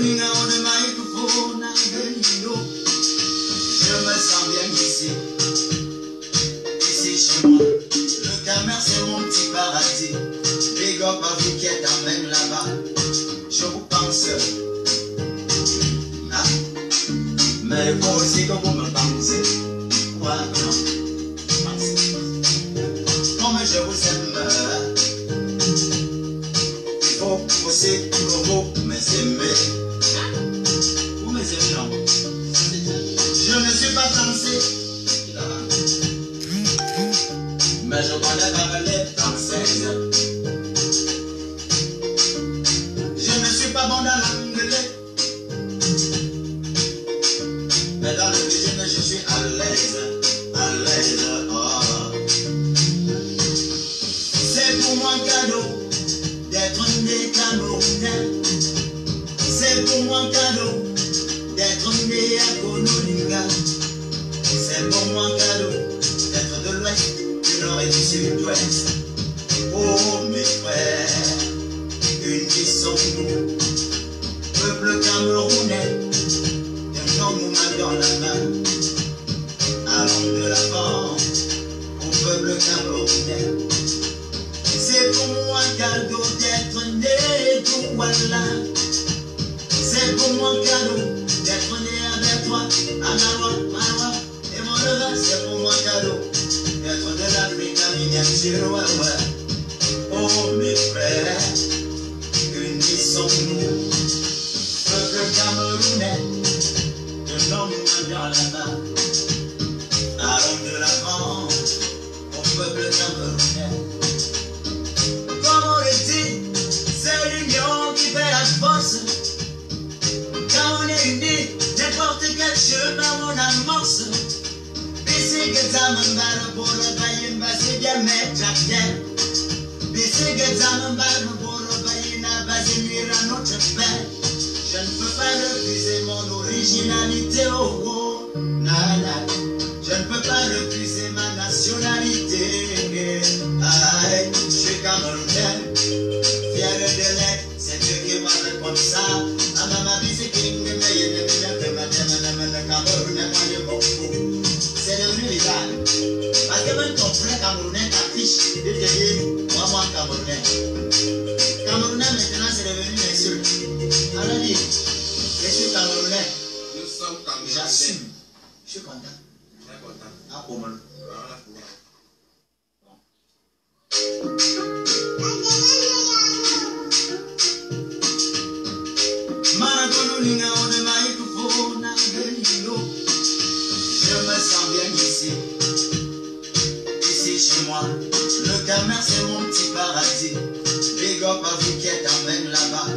Je me sens bien ici, ici chez moi. Le commerce c'est mon petit paradis. Big up à vous qui êtes en même là-bas. Je vous pense. Ah. Mais vous aussi que vous me pensez. Ouais, non. Comme je vous aime. Il faut aussi que vous m'aimez. Vous m'aimez, non? Je ne suis pas français, mais je connais pas les françaises. Je ne suis pas bon dans l'anglais, mais dans le business je suis à l'aise, oh. C'est pour moi un cadeau d'être né Camerounais. C'est pour moi un cadeau d'être né à Konolinga. C'est pour moi un cadeau d'être de l'ouest, du nord et du sud-ouest. Oh mes frères, unissons-nous, peuple camerounais, tenons-nous main dans la main. Allons de l'avant au peuple camerounais. C'est pour moi un cadeau d'être né d'Ouala. C'est pour moi un cadeau d'être né avec toi, Anawa, Marawa et mon revers. C'est pour moi un cadeau d'être de l'Afrique en miniature, ouais. Oh mes frères, unissons-nous, peuple camerounais, tenons-nous main dans la main. Allons de l'avant au peuple camerounais. Comme on le dit, c'est l'union qui fait la force. Quand on est unis, n'importe quel chemin on amorce. Bisi que ça me barre pour le bail, c'est bien mettre à terre. Bisi que ça me barre pour le bail, va nuire à notre père. Je ne peux pas refuser mon originalité, oh oh, nana. Je ne peux pas refuser ma nationalité. Aïe, je suis camerounais, fier de l'être, c'est Dieu qui m'a fait comme ça. C'est devenu légal. Parce que même ton frère camerounais t'affiche de te dire moi camerounais. Camerounais maintenant c'est devenu une insulte. Alors dit, je suis camerounais. Nous sommes camerounais. J'assume. Je suis content. Très content. Ah, pour moi. Je me sens bien ici, ici chez moi. Le commerce c'est mon petit paradis. Big up à vous qui êtes en même là-bas.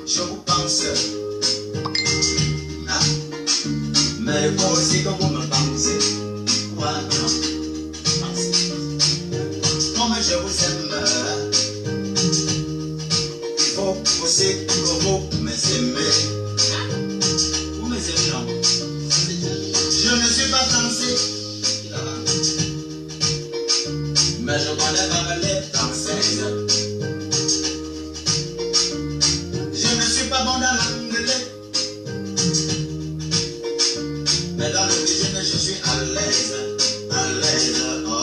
Je vous pense. Ah. Mais vous aussi que vous me pensez. Ouais, non. Comme je vous aime. Il faut aussi que vous m'aimez. Vous m'aimez, non? Je ne suis pas français, mais je connais pas les françaises. Je ne suis pas bon dans l'anglais, mais dans le business je suis à l'aise, oh.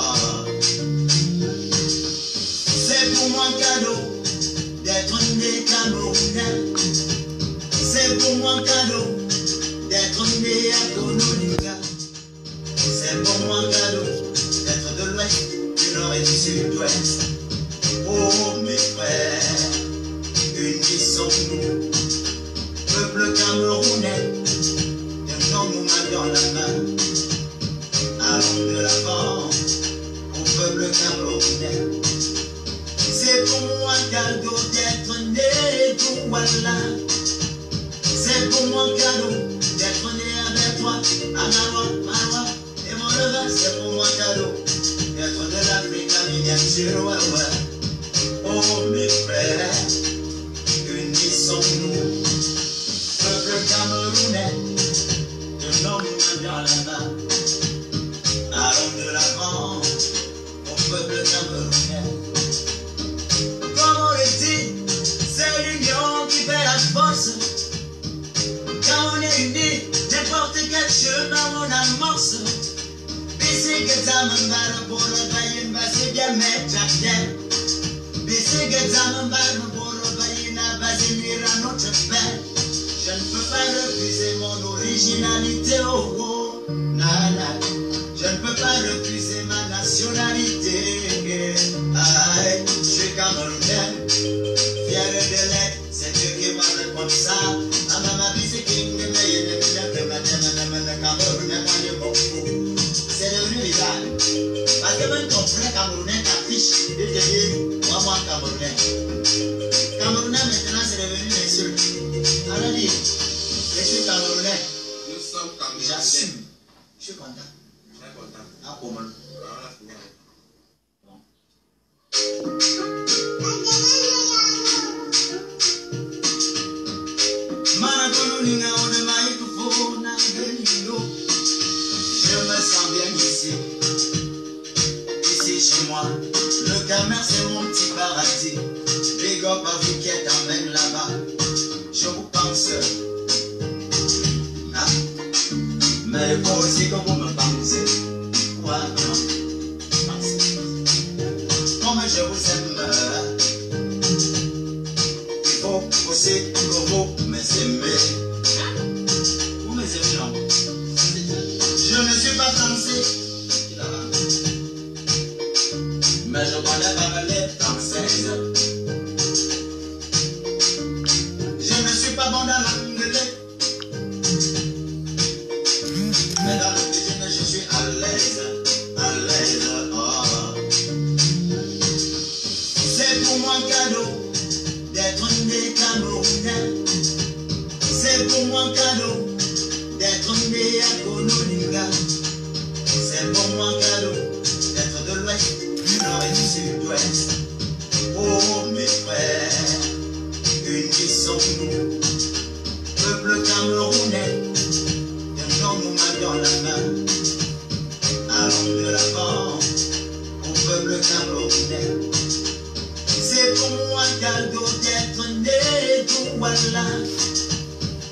C'est pour moi un cadeau d'être né Camerounais. C'est pour moi un cadeau d'être né à Konolinga. C'est pour moi un cadeau d'être de l'ouest, du nord et du sud-ouest. Oh mes frères, unissons-nous, peuple camerounais, tenons-nous main dans la main. Allons de l'avant au peuple camerounais. C'est pour moi un cadeau d'être né d'Ouala. C'est pour moi un cadeau d'être né avec toi, Anawa, Marawa et mon revers. C'est pour moi un cadeau d'être de l'Afrique en miniature, ouais. Oh mes frères, unissons-nous, peuple camerounais, tenons-nous main dans la main. Allons de l'avant au peuple camerounais. Comme on le dit, c'est l'union qui fait la force. chemin, mon amorce. Bisi que ça me barre pour le bail, une base bien mettre à terre. Bisi que ça me barre pour le bail, une base mire à notre père. Je ne peux pas refuser mon originalité, oh oh, nana. Je ne peux pas refuser ma nationalité. Aïe, je suis camerounais, fier de l'être, c'est Dieu qui m'a fait comme ça. Ah, maman, c'est qui me met, c'est devenu bizarre. Parce que même ton frère camerounais t'affiche, il te dit, moi camerounais. Camerounais maintenant c'est devenu une insulte. Alors dit, je suis camerounais. Nous sommes camerounais. J'assume. Je suis content. Très content. Ah, comment? Voilà, c'est bon. Je me sens bien ici. Ici chez moi, le Camer c'est mon petit paradis. Big up à vous qui êtes en même là-bas. Je vous pense. Ah. Mais il faut aussi que vous me pensez. Ouais, non. Pensez. Comme je vous aime. Il faut aussi que vous m'aimez. Vous m'aimez, non? Je ne suis pas français, mais je connais pas les françaises. Je ne suis pas bon dans l'anglais, mais dans le cuisine je suis à l'aise, oh. C'est pour moi cadeau d'être né Camerounais. C'est pour moi cadeau d'être né à Konolinga. C'est pour moi cadeau d'être de l'ouest, du nord et du sud-ouest. Oh mes frères, unissons-nous, peuple camerounais, tenons-nous main dans la main. Allons de l'avant au peuple camerounais. C'est pour moi cadeau d'être né d'Ouala.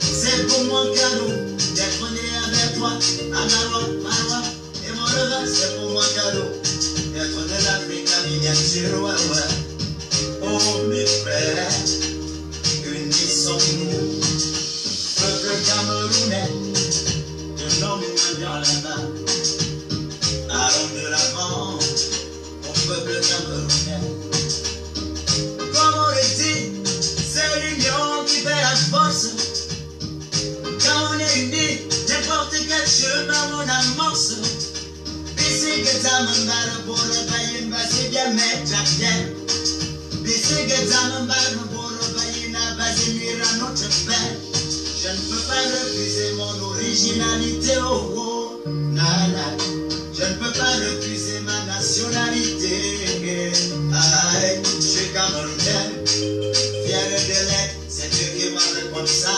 C'est pour moi cadeau d'être né avec toi, Agarwa, Marwa et mon revers. C'est pour moi cadeau d'être de l'Afrique à miniature, ouais, ouais. Oh mes frères, unissons-nous, peuple camerounais, tenons-nous dans la main. Allons de l'avant au peuple camerounais. Comme on le dit, c'est l'union qui fait la force. Quand on est unis, n'importe quel chemin on amorce. Bisi que ça me barre pour le bail, une base bien mettre à terre. Bisi que ça me barre pour le bail, une base mire à notre père. Je ne peux pas refuser mon originalité, oh oh, nana. Je ne peux pas refuser ma nationalité. Aïe, je suis camerounais, fier de l'être, c'est Dieu qui m'a fait comme ça.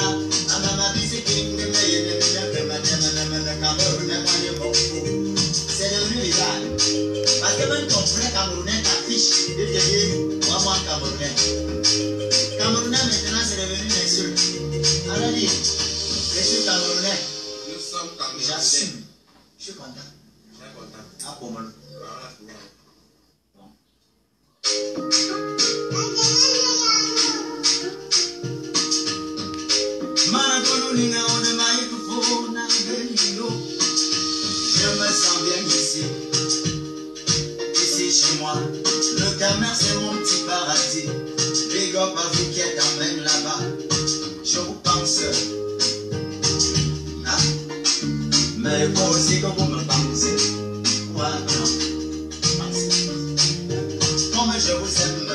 Ah, maman, c'est qui me met, c'est devenu bizarre. Parce que même ton frère camerounais t'affiche, il te dit, moi camerounais. Camerounais maintenant c'est devenu une insulte. Alors dit, je suis camerounais. Nous sommes camerounais. J'assume. Je suis content. Très content. Ah, comment? Voilà, c'est bon. Je me sens bien ici. Ici chez moi, le Camer c'est mon petit paradis. Big up à vous qui êtes en même là-bas. Je vous pense. Ah. Mais il faut aussi que vous me pensez. Ouais, non. Pensez. Comme je vous aime.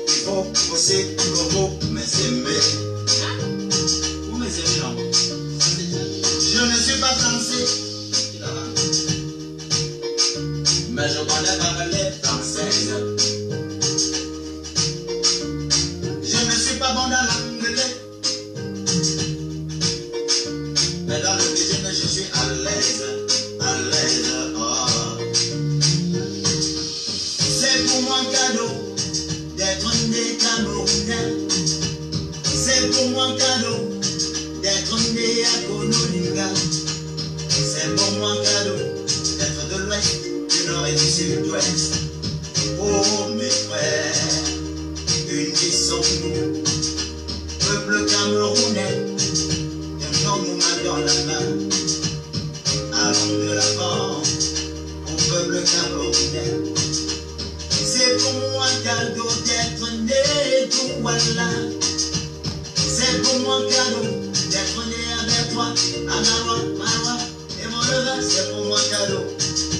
Il faut aussi que vous m'aimez. Vous m'aimez, non? Je ne suis pas français, mais je connais pas les françaises. Je ne suis pas bon dans l'anglais, mais dans le cuisine je suis à l'aise, oh. C'est pour moi cadeau d'être né Camerounais. C'est pour moi cadeau d'être né à Konolinga. C'est pour moi un cadeau d'être de l'ouest, du nord et du sud-ouest. Oh mes frères, unissons-nous, peuple camerounais, tenons-nous main dans la main. Allons de l'avant au peuple camerounais. C'est pour moi un cadeau d'être né d'Ouala. C'est pour moi un cadeau d'être né avec toi, Anawa, Marwa et mon neveu. C'est pour moi un cadeau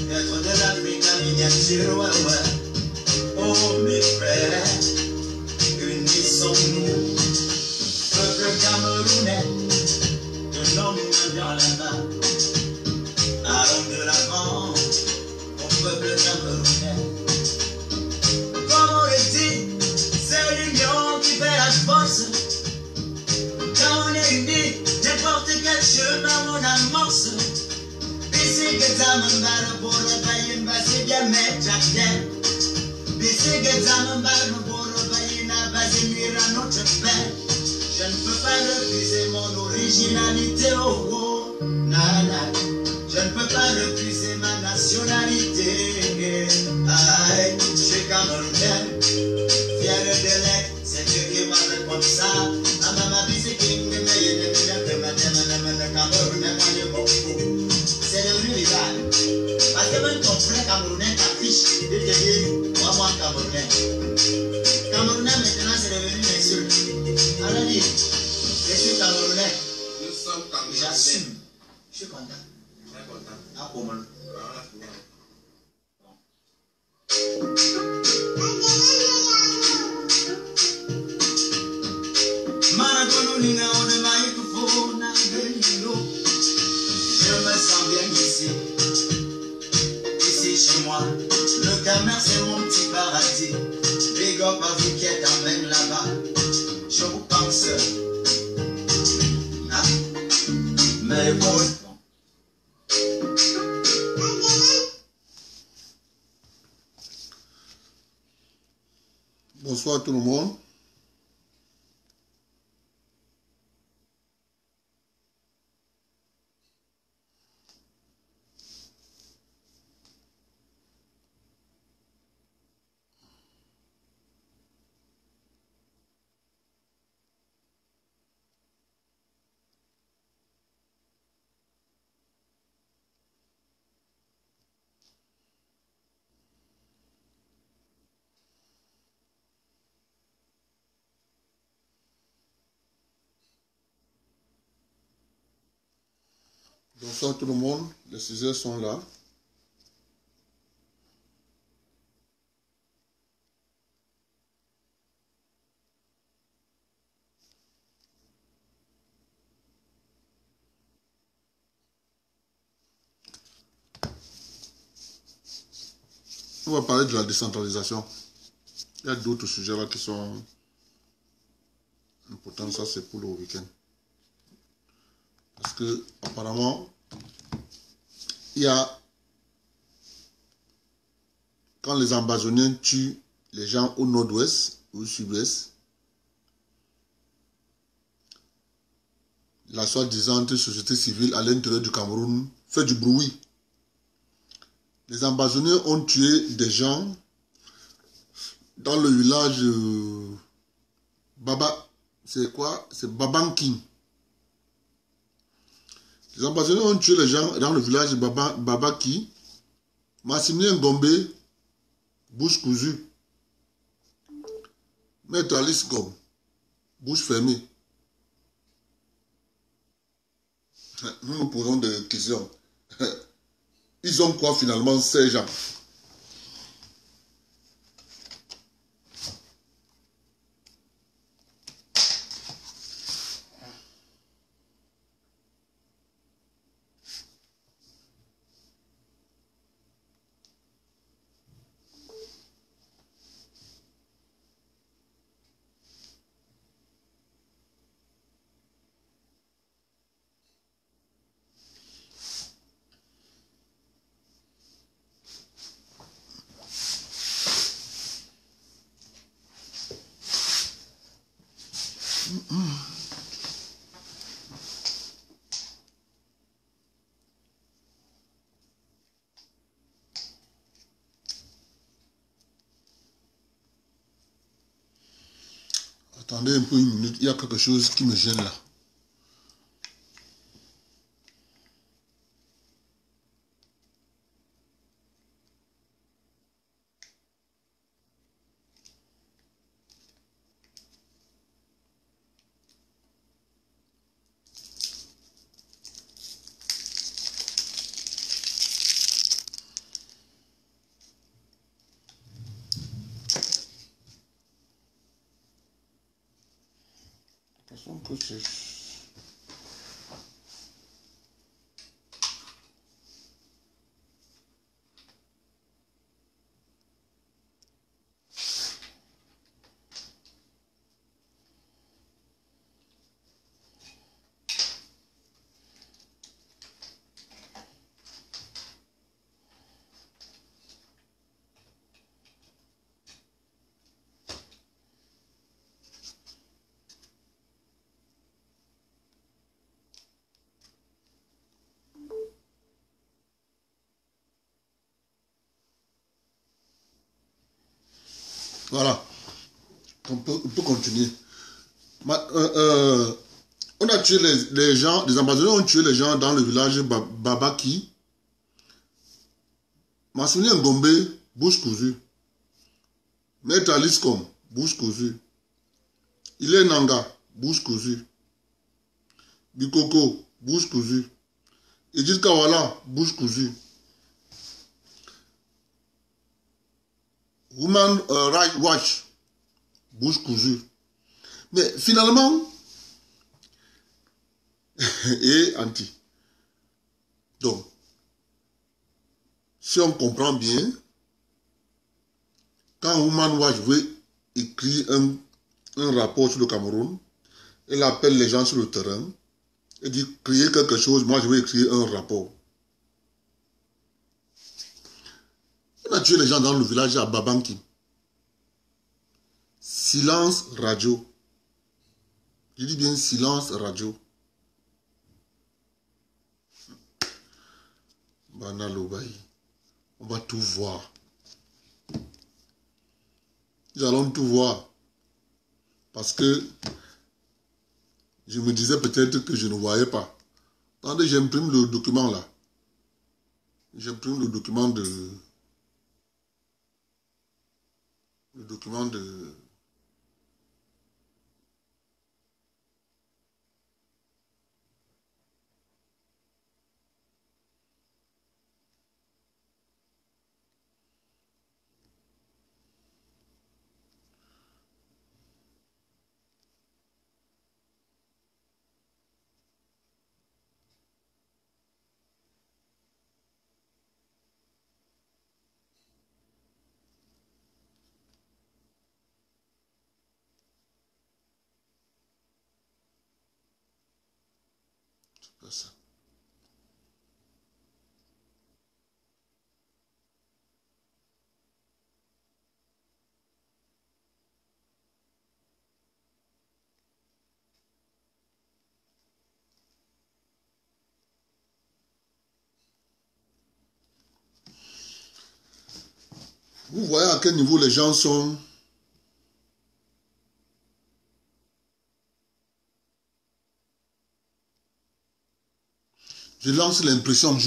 d'être de l'Afrique en miniature, ouais, ouais. Oh mes frères, unissons-nous, peuple camerounais, tenons-nous dans la main. Allons de l'avant au peuple camerounais. Comme on le dit, c'est l'union qui fait la force. Quand on est unis, n'importe quel chemin on amorce. Bisi que ça me barre pour le payer, basi bien mettre à terre. Bisi que ça me barre pour le payer, n'a pas nuire à notre père. Je ne peux pas refuser mon originalité, oh oh, nana. Je ne peux pas refuser ma nationalité. Aïe, je suis camerounais, fier de l'être, c'est Dieu qui m'a fait comme ça. Ah, maman, c'est qui me met, Camerounais, moi, je m'en fous. C'est devenu rival. Parce que même ton frère camerounais t'affiche, il te dit, moi, camerounais. Camerounais, maintenant, c'est devenu une insulte. Alors, dit, je suis camerounais. Nous sommes camerounais. J'assume. Je suis content. Très content. Ah, comment? Voilà, tu vois. Je me sens bien ici, ici chez moi. Le Camer c'est mon petit paradis. Big up à vous qui êtes en même là-bas. Je vous pense. Ah, mais bon. Bonsoir tout le monde. Bonsoir tout le monde, les sujets sont là. On va parler de la décentralisation. Il y a d'autres sujets là qui sont importants, ça c'est pour le week-end. Parce que apparemment, il y a, quand les Ambazoniens tuent les gens au nord-ouest ou au sud-ouest, la soi-disant société civile à l'intérieur du Cameroun fait du bruit. Les Ambazoniens ont tué des gens dans le village Baba, c'est quoi? C'est Babanking. Les Ambazoniens ont tué les gens dans le village Babaki, Massimilien Gombe, bouche cousue. Maître Alice Gomme, bouche fermée. Nous nous posons des questions. Ils ont quoi finalement ces gens? Attendez un peu une minute, il y a quelque chose qui me gêne là. De toute façon que c'est... Voilà. On peut continuer. On a tué les gens, les ambassadeurs ont tué les gens dans le village Babaki. Massouni Ngombe, bouche cousue. Maître Aliscom, bouche cousue. Ilé Nanga, bouche cousue. Bikoko, bouche cousue. Edith Kawala, bouche cousue. Woman Right Watch, bouche cousue. Mais finalement, et anti. Donc, si on comprend bien, quand Woman Watch veut écrire un rapport sur le Cameroun, elle appelle les gens sur le terrain, et dit créer quelque chose, moi je vais écrire un rapport. On a tué les gens dans le village à Babanki. Silence radio. Je dis bien silence radio. Banalobaï. On va tout voir. Nous allons tout voir. Parce que je me disais peut-être que je ne voyais pas. Attendez, j'imprime le document là. J'imprime le document de... Le document de... Ça. Vous voyez à quel niveau les gens sont... Je lance l'impression,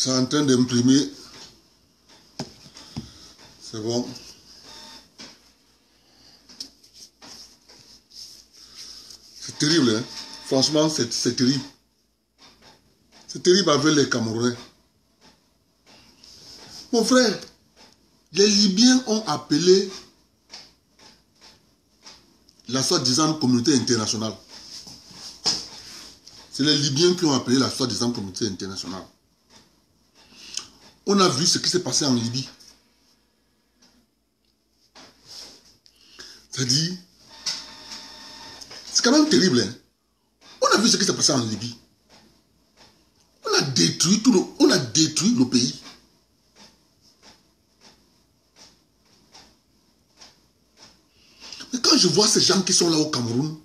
C'est en train d'imprimer. C'est bon. C'est terrible, hein? Franchement, c'est terrible. C'est terrible avec les Camerounais. Mon frère, les Libyens ont appelé la soi-disant communauté internationale. C'est les Libyens qui ont appelé la soi-disant communauté internationale. On a vu ce qui s'est passé en Libye. C'est-à-dire, c'est quand même terrible, hein? On a vu ce qui s'est passé en Libye. On a détruit le pays. Mais quand je vois ces gens qui sont là au Cameroun,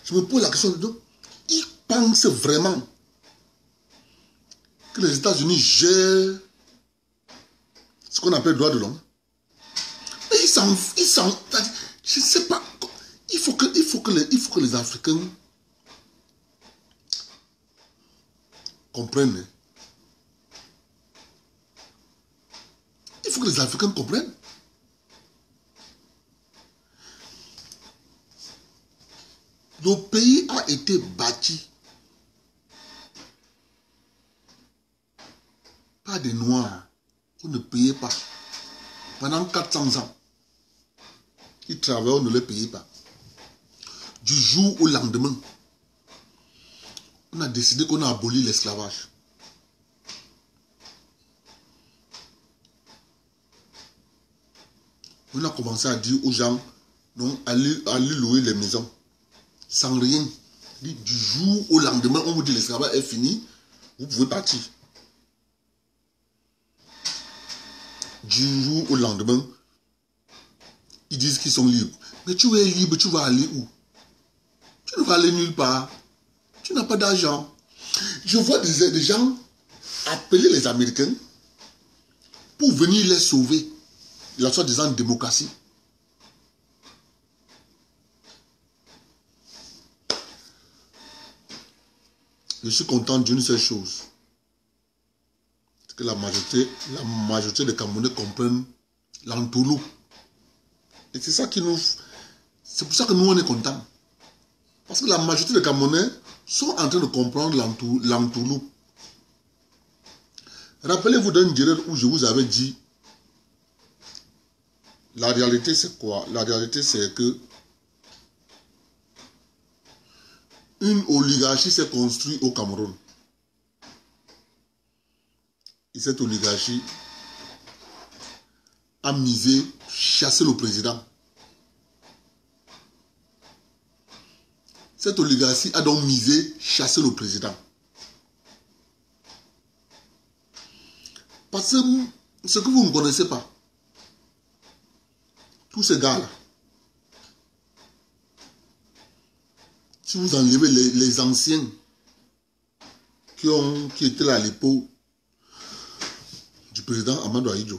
je me pose la question de ils pensent vraiment que les États-Unis gèrent ce qu'on appelle le droit de l'homme. Mais je ne sais pas. Il faut que les Africains comprennent. Il faut que les Africains comprennent. Le pays a été bâti par des Noirs. Vous ne payez pas. Pendant 400 ans, ils travaillent, on ne les payait pas. Du jour au lendemain, on a décidé qu'on a aboli l'esclavage. On a commencé à dire aux gens, non, allez louer les maisons. Sans rien. Du jour au lendemain, on vous dit l'esclavage est fini, vous pouvez partir. Du jour au lendemain, ils disent qu'ils sont libres. Mais tu es libre, tu vas aller où? Tu ne vas aller nulle part. Tu n'as pas d'argent. Je vois des gens appeler les Américains pour venir les sauver. La soi-disant démocratie. Je suis content d'une seule chose. C'est que la majorité des Camerounais comprennent l'entourloupe. Et c'est ça qui nous... C'est pour ça que nous, on est contents. Parce que la majorité des Camerounais sont en train de comprendre l'entourloupe. Rappelez-vous d'un direct où je vous avais dit, la réalité c'est quoi? La réalité c'est que une oligarchie s'est construite au Cameroun. Et cette oligarchie a misé, chassé le président. Cette oligarchie a donc misé, chassé le président. Parce que ce que vous ne connaissez pas, tous ces gars-là, si vous enlevez les anciens qui étaient là à l'époque du président Amadou Ahidjo,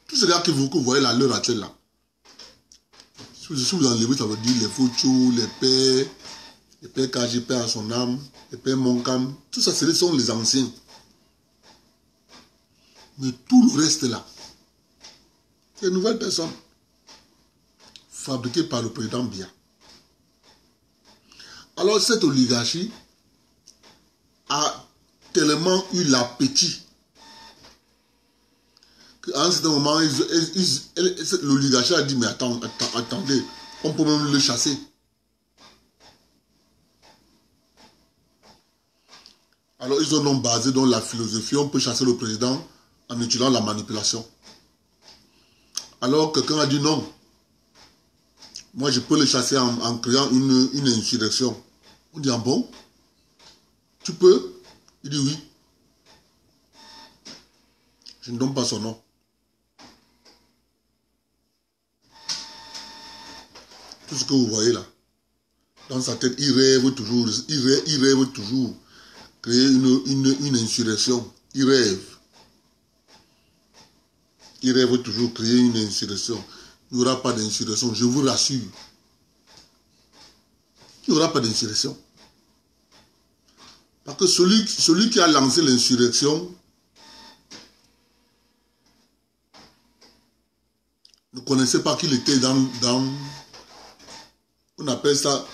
tous ces gars que vous voyez là, l'heure actuelle là, si vous enlevez, ça veut dire les Fouchou, les pères KGP à son âme, les pères Monkam, tout ça, ce sont les anciens. Mais tout le reste là, c'est une nouvelle personne fabriquée par le président Biya. Alors cette oligarchie a tellement eu l'appétit qu'à un certain moment, l'oligarchie a dit, mais attendez, on peut même le chasser. Alors ils ont donc basé dans la philosophie, on peut chasser le président en utilisant la manipulation. Alors quelqu'un a dit non. Moi, je peux le chasser en créant une insurrection. On dit, ah bon? Tu peux? Il dit oui. Je ne donne pas son nom. Tout ce que vous voyez là, dans sa tête, il rêve toujours créer une insurrection. Il rêve toujours créer une insurrection. Il n'y aura pas d'insurrection, je vous rassure. Il n'y aura pas d'insurrection. Parce que celui qui a lancé l'insurrection ne connaissait pas qu'il était dans, on appelle ça,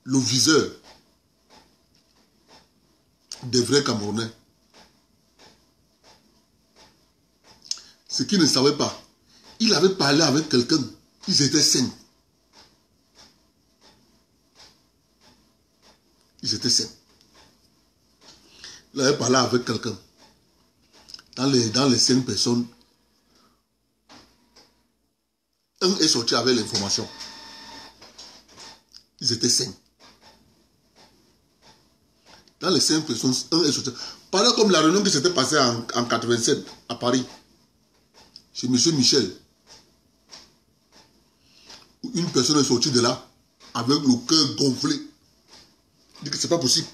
le viseur des vrais Camerounais. Ce qu'il ne savait pas, il avait parlé avec quelqu'un, ils étaient 5. Ils étaient 5. Il avait parlé avec quelqu'un. Dans les 5 personnes, un est sorti avec l'information. Ils étaient 5. Dans les 5 personnes, un est sorti. Pareil comme la réunion qui s'était passée en 87 à Paris, chez M. Michel. Où une personne est sortie de là avec le cœur gonflé. Il dit que c'est pas possible.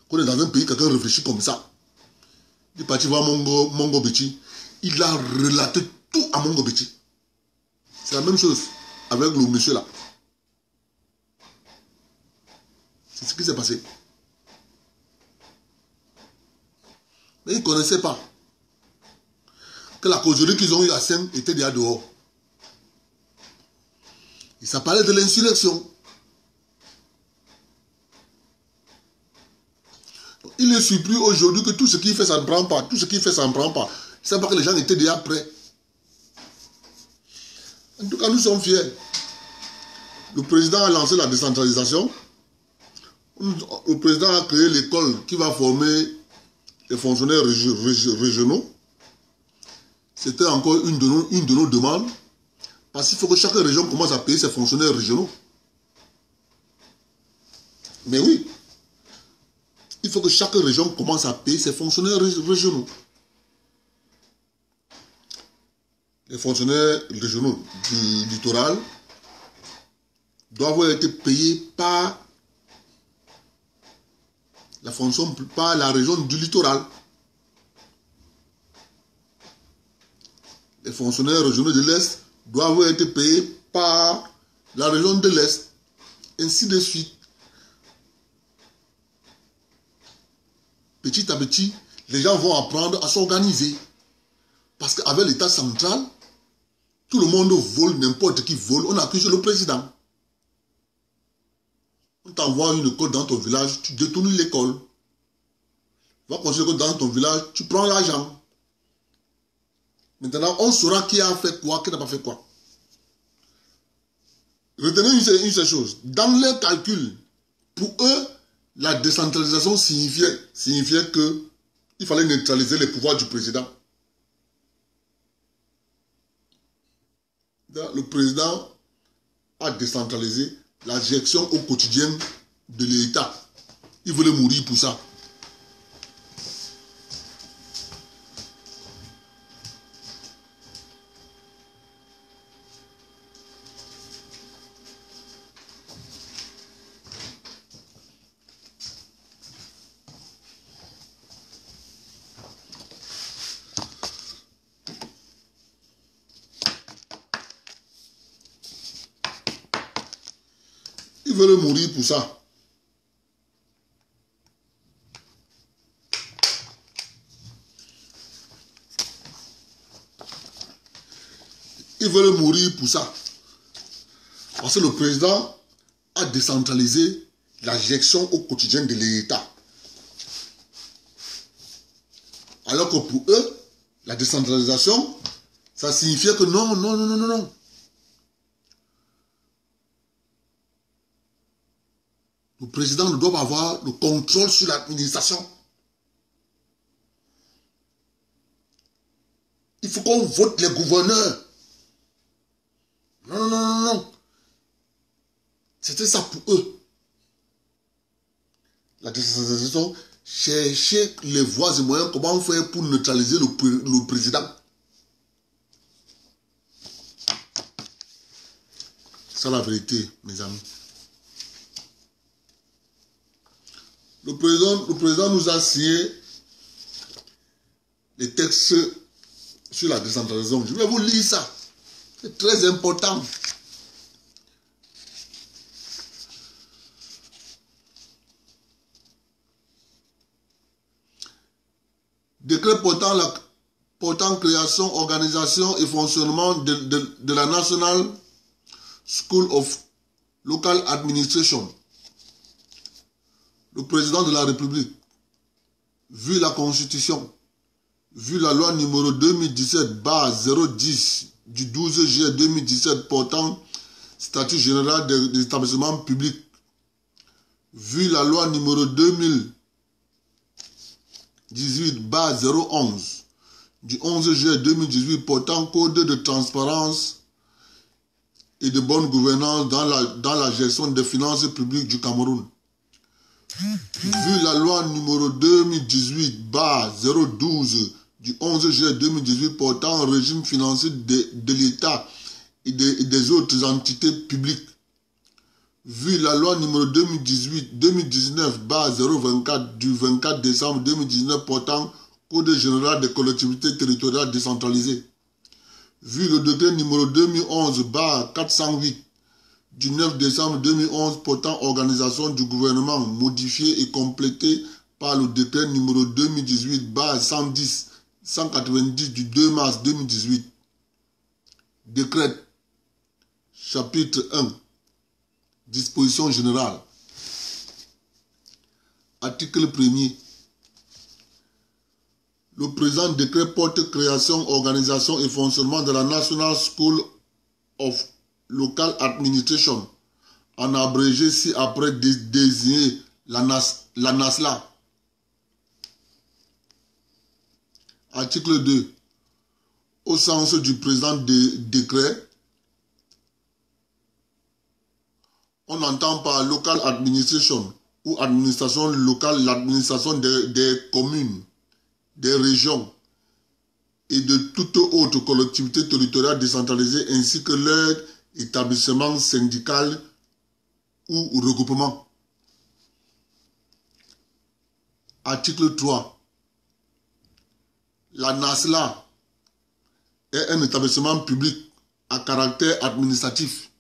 Qu'on est dans un pays, quelqu'un réfléchit comme ça. Il est parti voir Mongo Bechi. Il a relaté tout à Mongo Bechi. C'est la même chose avec le monsieur là. C'est ce qui s'est passé. Mais ils ne connaissaient pas que la causerie qu'ils ont eu à Seine était déjà dehors. Et ça parlait de l'insurrection. Il est surpris aujourd'hui que tout ce qu'il fait, ça ne prend pas. Tout ce qu'il fait, ça ne prend pas. Il ne sait pas que les gens étaient déjà prêts. En tout cas, nous sommes fiers. Le président a lancé la décentralisation. Le président a créé l'école qui va former les fonctionnaires régionaux. C'était encore une de nos demandes. Parce qu'il faut que chaque région commence à payer ses fonctionnaires régionaux. Mais oui. Il faut que chaque région commence à payer ses fonctionnaires régionaux. Les fonctionnaires régionaux du littoral doivent être payés par la région du littoral. Les fonctionnaires régionaux de l'Est doivent être payés par la région de l'Est. Ainsi de suite. Petit à petit, les gens vont apprendre à s'organiser. Parce qu'avec l'État central, tout le monde vole, n'importe qui vole, on accuse le président. On t'envoie une école dans ton village, tu détournes l'école. Tu vas considérer que dans ton village, tu prends l'argent. Maintenant, on saura qui a fait quoi, qui n'a pas fait quoi. Retenez une seule chose. Dans leurs calculs, pour eux, la décentralisation signifiait que il fallait neutraliser les pouvoirs du président. Le président a décentralisé la gestion au quotidien de l'État. Il voulait mourir pour ça. Ils veulent mourir pour ça. Ils veulent mourir pour ça. Parce que le président a décentralisé la gestion au quotidien de l'État. Alors que pour eux, la décentralisation, ça signifiait que non. Le président ne doit pas avoir le contrôle sur l'administration. Il faut qu'on vote les gouverneurs. Non. C'était ça pour eux. La décentralisation, chercher les voies et moyens, comment faire pour neutraliser le président. C'est la vérité, mes amis. Le président nous a signé les textes sur la décentralisation. Je vais vous lire ça. C'est très important. portant création, organisation et fonctionnement de la National School of Local Administration. Le président de la République, vu la Constitution, vu la loi numéro 2017/010 du 12 juillet 2017 portant statut général des établissements publics, vu la loi numéro 2018/011 du 11 juillet 2018 portant code de transparence et de bonne gouvernance dans la gestion des finances publiques du Cameroun, vu la loi numéro 2018/012 du 11 juillet 2018 portant un régime financier de l'État et des autres entités publiques, vu la loi numéro 2019/024 du 24 décembre 2019 portant Code général des collectivités territoriales décentralisées, vu le décret numéro 2011/408 du 9 décembre 2011 portant organisation du gouvernement modifié et complété par le décret numéro 2018/190 du 2 mars 2018. Décret chapitre 1. Disposition générale. Article 1er. Le présent décret porte création, organisation et fonctionnement de la National School of Local Administration, en abrégé ci-après désigné la NASLA. Article 2. Au sens du présent décret, on entend par local administration ou administration locale l'administration des communes, des régions et de toute autre collectivité territoriale décentralisée ainsi que leur établissement syndical ou regroupement. Article 3. La NASLA est un établissement public à caractère administratif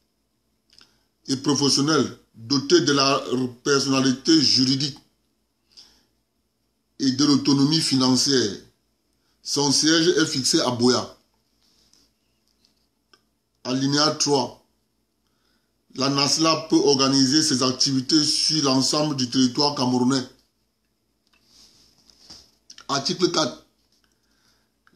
et professionnel doté de la personnalité juridique et de l'autonomie financière. Son siège est fixé à Buea. Alinéa 3. La NASLA peut organiser ses activités sur l'ensemble du territoire camerounais. Article 4.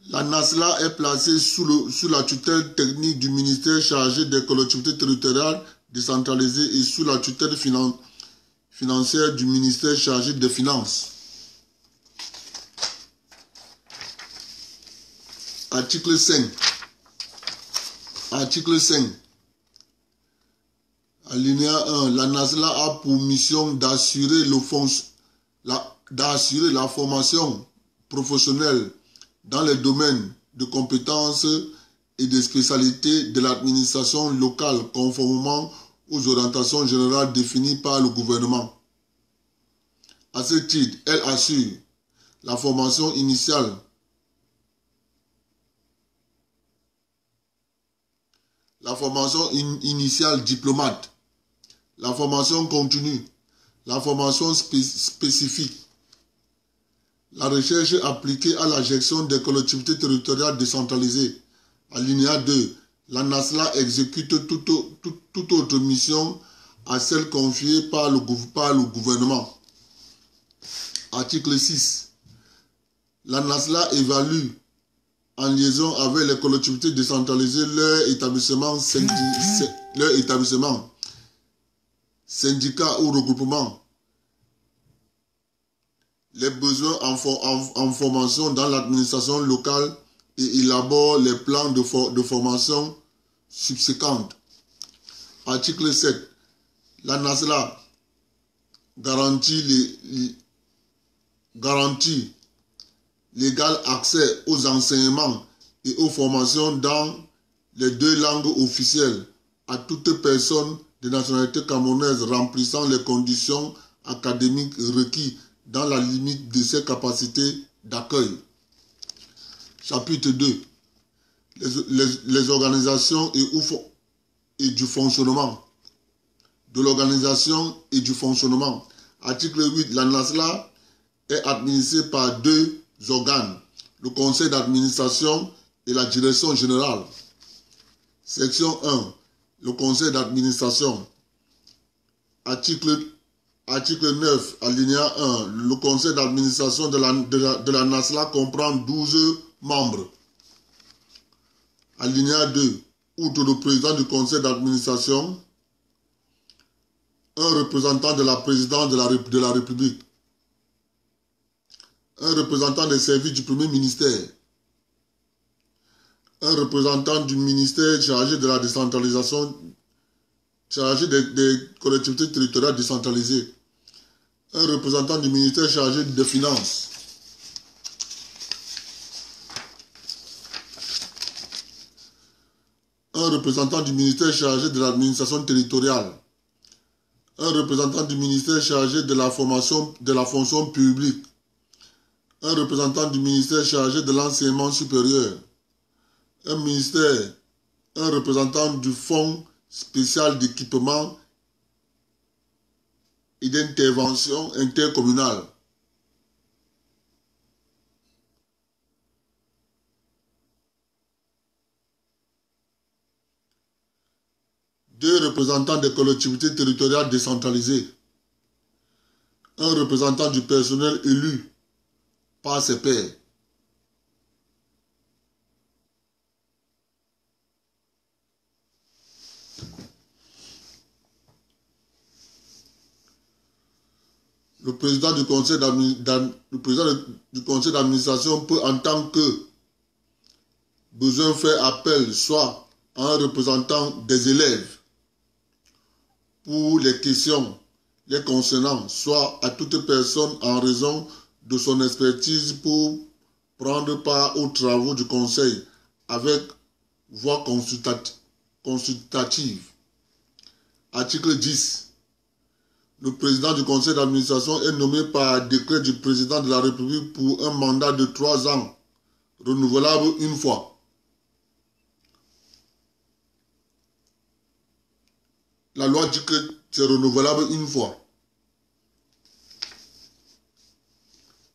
La NASLA est placée sous la tutelle technique du ministère chargé des collectivités territoriales décentralisées et sous la tutelle financière du ministère chargé des Finances. Article 5. Article 5. Alinéa 1. La NASLA a pour mission d'assurer la formation professionnelle dans les domaines de compétences et de spécialités de l'administration locale conformément aux orientations générales définies par le gouvernement. À ce titre, elle assure la formation initiale, diplomate, la formation continue, la formation spécifique, la recherche appliquée à la gestion des collectivités territoriales décentralisées. Alinéa 2. La NASLA exécute toute autre mission à celle confiée par le gouvernement. Article 6. La NASLA évalue en liaison avec les collectivités décentralisées leur établissement, syndicat ou regroupement, les besoins en formation dans l'administration locale et élabore les plans de formation subséquentes. Article 7. La NASLA garantit l'égal accès aux enseignements et aux formations dans les 2 langues officielles à toute personne de nationalité camerounaise remplissant les conditions académiques requises dans la limite de ses capacités d'accueil. Chapitre 2. Les organisations et du fonctionnement. De l'organisation et du fonctionnement. Article 8. La NASLA est administrée par 2 organes. le conseil d'administration et la direction générale. Section 1, le conseil d'administration. Article 9, alinéa 1, le conseil d'administration de la NASLA comprend 12 membres. Alinéa 2, outre le président du conseil d'administration, un représentant de la présidence de la République, un représentant des services du premier ministère, un représentant du ministère chargé de la décentralisation, chargé des collectivités territoriales décentralisées, un représentant du ministère chargé des Finances, un représentant du ministère chargé de l'administration territoriale, un représentant du ministère chargé de la formation de la fonction publique, un représentant du ministère chargé de l'enseignement supérieur, un représentant du fonds spécial d'équipement et d'intervention intercommunale. Deux représentants des collectivités territoriales décentralisées, un représentant du personnel élu par ses pairs. Le président du conseil d'administration peut, en tant que besoin, faire appel soit à un représentant des élèves pour les questions les concernant, soit à toute personne en raison de son expertise pour prendre part aux travaux du conseil avec voix consultative. Article 10. Le président du conseil d'administration est nommé par décret du président de la République pour un mandat de 3 ans, renouvelable une fois. La loi dit que c'est renouvelable une fois.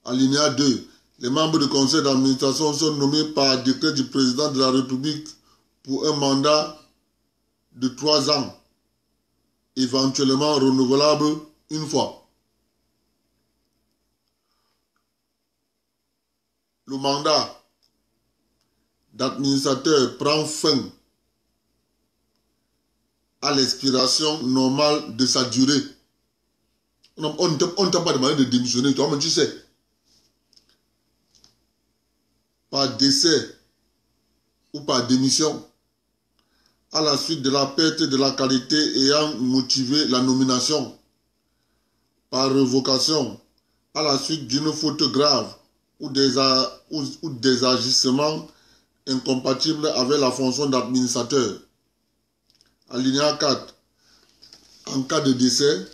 Alinéa 2. Les membres du conseil d'administration sont nommés par décret du président de la République pour un mandat de 3 ans, éventuellement renouvelable une fois. Le mandat d'administrateur prend fin à l'expiration normale de sa durée. On ne t'a pas demandé de démissionner, toi-même tu sais. Par décès ou par démission, à la suite de la perte de la qualité ayant motivé la nomination, par révocation, à la suite d'une faute grave ou des agissements incompatibles avec la fonction d'administrateur. Alinéa 4. En cas de décès,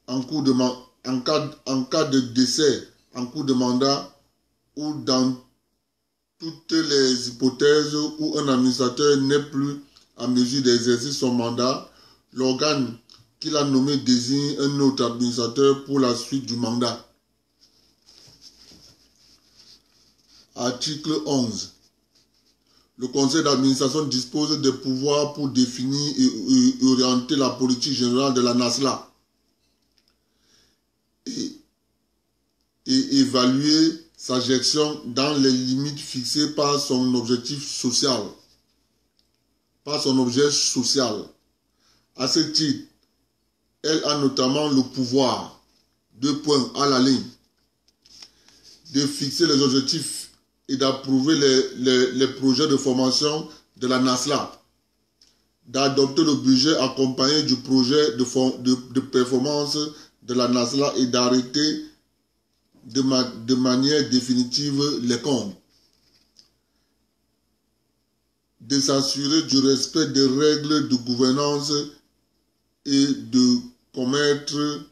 en cas de décès en cours de mandat ou dans toutes les hypothèses où un administrateur n'est plus en mesure d'exercer son mandat, l'organe qu'il a nommé désigne un autre administrateur pour la suite du mandat. Article 11. Le conseil d'administration dispose des pouvoirs pour définir et orienter la politique générale de la NASLA et évaluer sa gestion dans les limites fixées par son objectif social. À ce titre, elle a notamment le pouvoir, 2 points à la ligne, de fixer les objectifs et d'approuver les projets de formation de la NASLA, d'adopter le budget accompagné du projet de performance de la NASLA et d'arrêter de manière définitive les comptes, de s'assurer du respect des règles de gouvernance et de commettre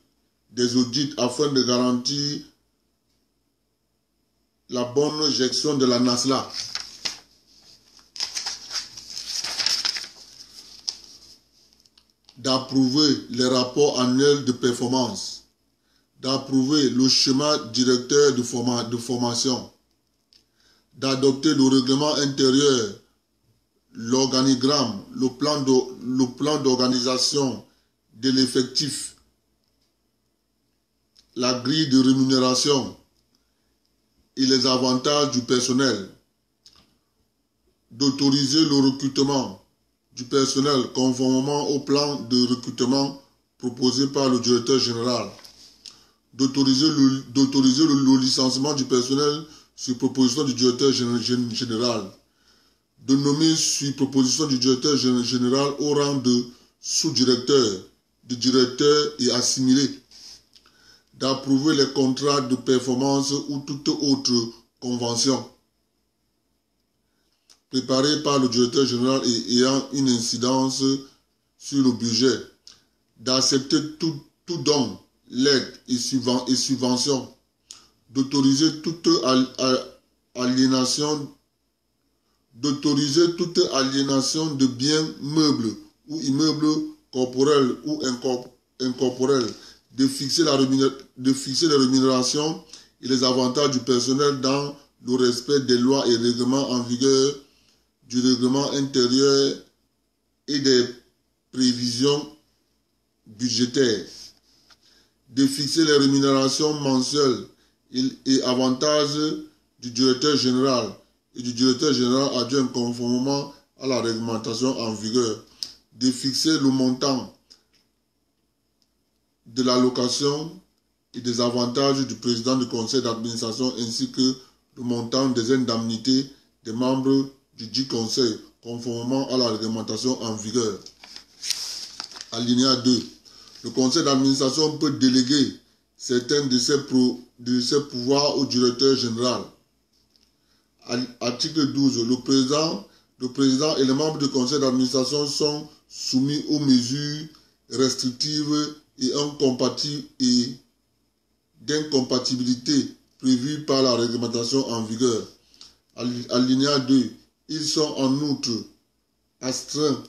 des audits afin de garantir la bonne gestion de la NASLA. D'approuver les rapports annuels de performance, d'approuver le schéma directeur de formation, d'adopter le règlement intérieur, l'organigramme, le plan d'organisation de l'effectif, la grille de rémunération et les avantages du personnel, d'autoriser le recrutement du personnel conformément au plan de recrutement proposé par le directeur général, d'autoriser le licenciement du personnel sur proposition du directeur général, de nommer sur proposition du directeur général au rang de sous-directeur, de directeur et assimilé, d'approuver les contrats de performance ou toute autre convention préparée par le directeur général et ayant une incidence sur le budget, d'accepter tout don, l'aide et subvention, d'autoriser toute aliénation de biens meubles ou immeubles corporels ou incorporels, de fixer les rémunérations et les avantages du personnel dans le respect des lois et règlements en vigueur, du règlement intérieur et des prévisions budgétaires, de fixer les rémunérations mensuelles et avantages du directeur général et du directeur général adjoint conformément à la réglementation en vigueur, de fixer le montant de l'allocation et des avantages du président du conseil d'administration ainsi que le montant des indemnités des membres du dit conseil conformément à la réglementation en vigueur. Alinéa 2. Le conseil d'administration peut déléguer certains de ses pouvoirs au directeur général. Article 12. Le président et les membres du conseil d'administration sont soumis aux mesures restrictives et d'incompatibilité prévues par la réglementation en vigueur. Alinéa 2. Ils sont en outre astreints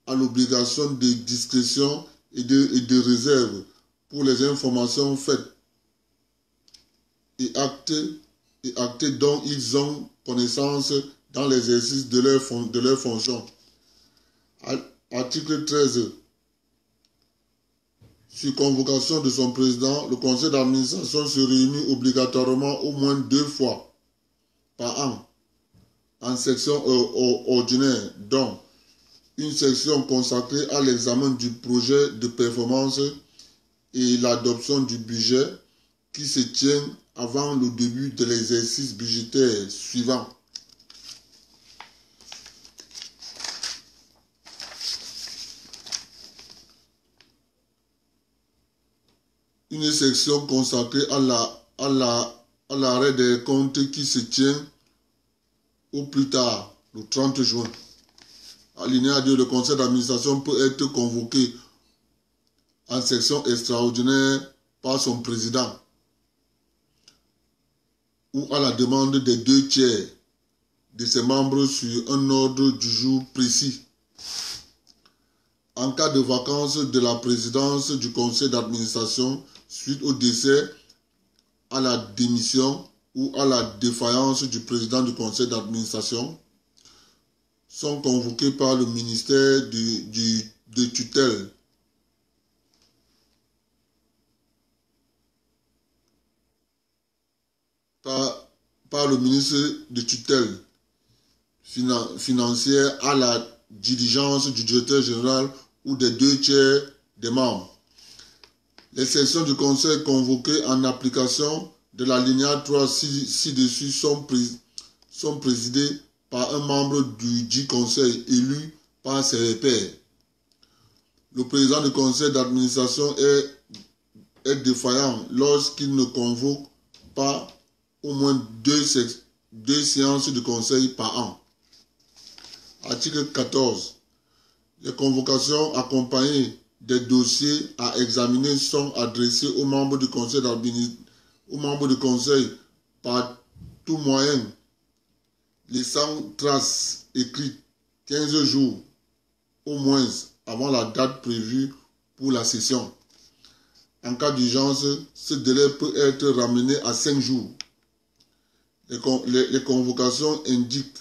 à l'obligation de discrétion et de réserve pour les informations faites et actées dont ils ont connaissance dans l'exercice de leur fonction. Article 13. Sur convocation de son président, le conseil d'administration se réunit obligatoirement au moins 2 fois par an en section ordinaire, dont une section consacrée à l'examen du projet de performance et l'adoption du budget qui se tient avant le début de l'exercice budgétaire suivant. Une section consacrée à l'arrêt des comptes qui se tient au plus tard, le 30 juin. Alinéa 2, le conseil d'administration peut être convoqué en section extraordinaire par son président ou à la demande des 2 tiers de ses membres sur un ordre du jour précis. En cas de vacance de la présidence du conseil d'administration suite au décès, à la démission ou à la défaillance du président du conseil d'administration, sont convoqués par le ministère de tutelle par le ministre de tutelle financière à la diligence du directeur général ou des 2 tiers des membres. Les sessions du conseil convoquées en application de l'alinéa 3 ci-dessus sont présidées par un membre du dit conseil élu par ses pairs. Le président du conseil d'administration est défaillant lorsqu'il ne convoque pas au moins 2 séances de conseil par an. Article 14. Les convocations accompagnées des dossiers à examiner sont adressées aux membres du conseil par tout moyen, laissant trace écrite 15 jours au moins avant la date prévue pour la session. En cas d'urgence, ce délai peut être ramené à 5 jours. Les convocations indiquent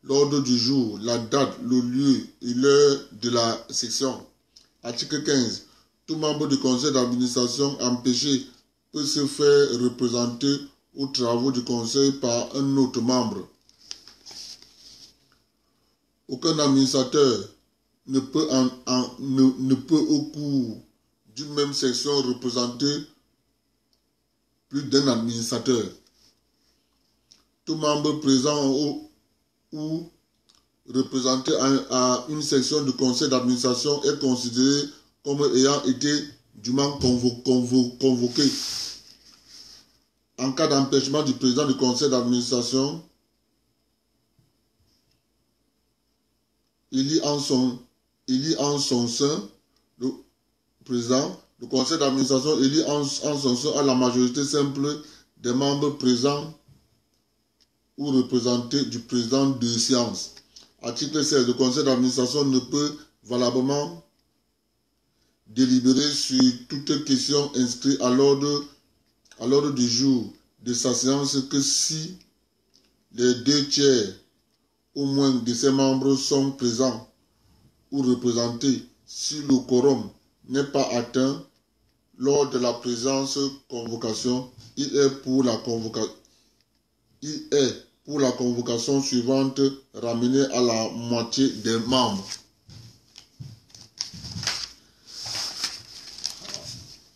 l'ordre du jour, la date, le lieu et l'heure de la section. Article 15. Tout membre du conseil d'administration empêché peut se faire représenter aux travaux du conseil par un autre membre. Aucun administrateur ne peut au cours d'une même section représenter plus d'un administrateur. Tout membre présent ou représenté à une section du conseil d'administration est considéré comme ayant été dûment convoqué. En cas d'empêchement du président du conseil d'administration, il y en son sein le président. Le conseil d'administration élit en son sein à la majorité simple des membres présents ou représentés du président de séance. Article 16. Le conseil d'administration ne peut valablement délibérer sur toute question inscrite à l'ordre du jour de sa séance que si les 2/3 au moins de ses membres sont présents ou représentés. Si le quorum n'est pas atteint lors de la présence convocation, il est pour la convocation suivante ramené à la moitié des membres.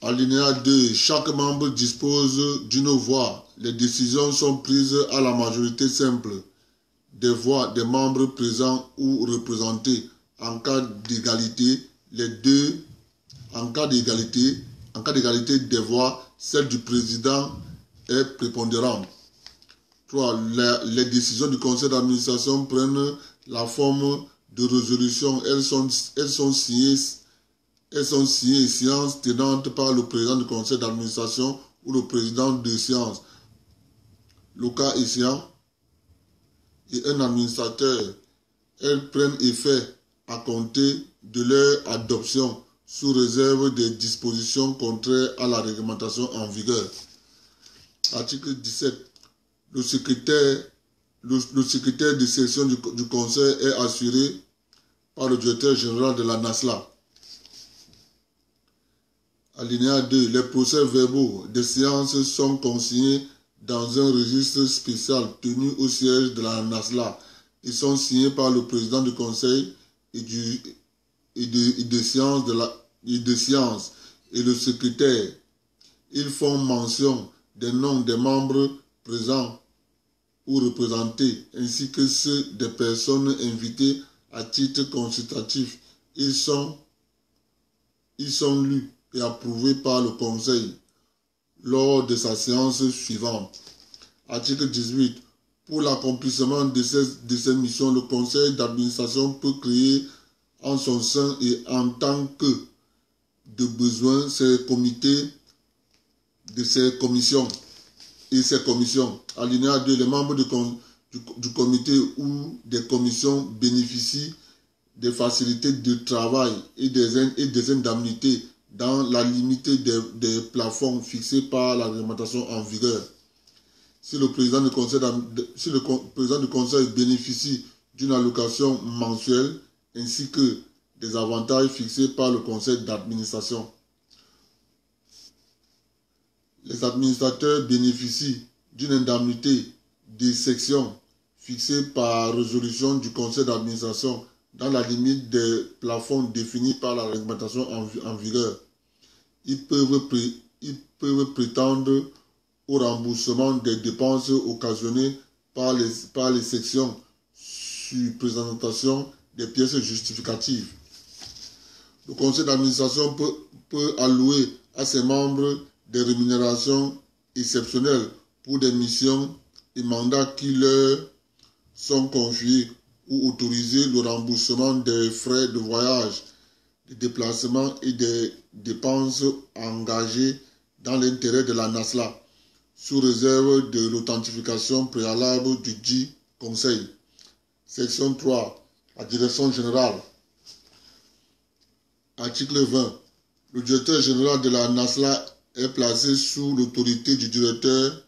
Alinéa 2. Chaque membre dispose d'une voix. Les décisions sont prises à la majorité simple des voix des membres présents ou représentés. En cas d'égalité, en cas d'égalité des voix, celle du président est prépondérante. 3. Les décisions du conseil d'administration prennent la forme de résolution. Elles sont signées séance tenante par le président du conseil d'administration ou le président de séance. Le cas échéant, et un administrateur, elles prennent effet à compter de leur adoption sous réserve des dispositions contraires à la réglementation en vigueur. Article 17. Le secrétaire de section du conseil est assuré par le directeur général de la NASLA. Alinéa 2. Les procès-verbaux des séances sont consignés dans un registre spécial tenu au siège de la NASLA. Ils sont signés par le président du conseil et de séance et le secrétaire. Ils font mention des noms des membres présents ou représentés, ainsi que ceux des personnes invitées à titre consultatif. Ils sont lus et approuvés par le conseil lors de sa séance suivante. Article 18. Pour l'accomplissement de ces missions, le conseil d'administration peut créer en son sein et en tant que de besoin ses comités de ses commissions et ses commissions. Alinéa 2. Les membres du comité ou des commissions bénéficient des facilités de travail et des indemnités dans la limite des plafonds fixés par la réglementation en vigueur. Si le président du conseil bénéficie d'une allocation mensuelle ainsi que des avantages fixés par le conseil d'administration. Les administrateurs bénéficient d'une indemnité de section fixée par résolution du conseil d'administration dans la limite des plafonds définis par la réglementation en vigueur. Ils peuvent prétendre au remboursement des dépenses occasionnées par les sections sur présentation des pièces justificatives. Le conseil d'administration peut allouer à ses membres des rémunérations exceptionnelles pour des missions et mandats qui leur sont confiés ou autoriser le remboursement des frais de voyage, des déplacements et des dépenses engagées dans l'intérêt de la NASLA, sous réserve de l'authentification préalable du dit conseil. Section 3. La direction générale. Article 20. Le directeur général de la NASLA est placé sous l'autorité du directeur,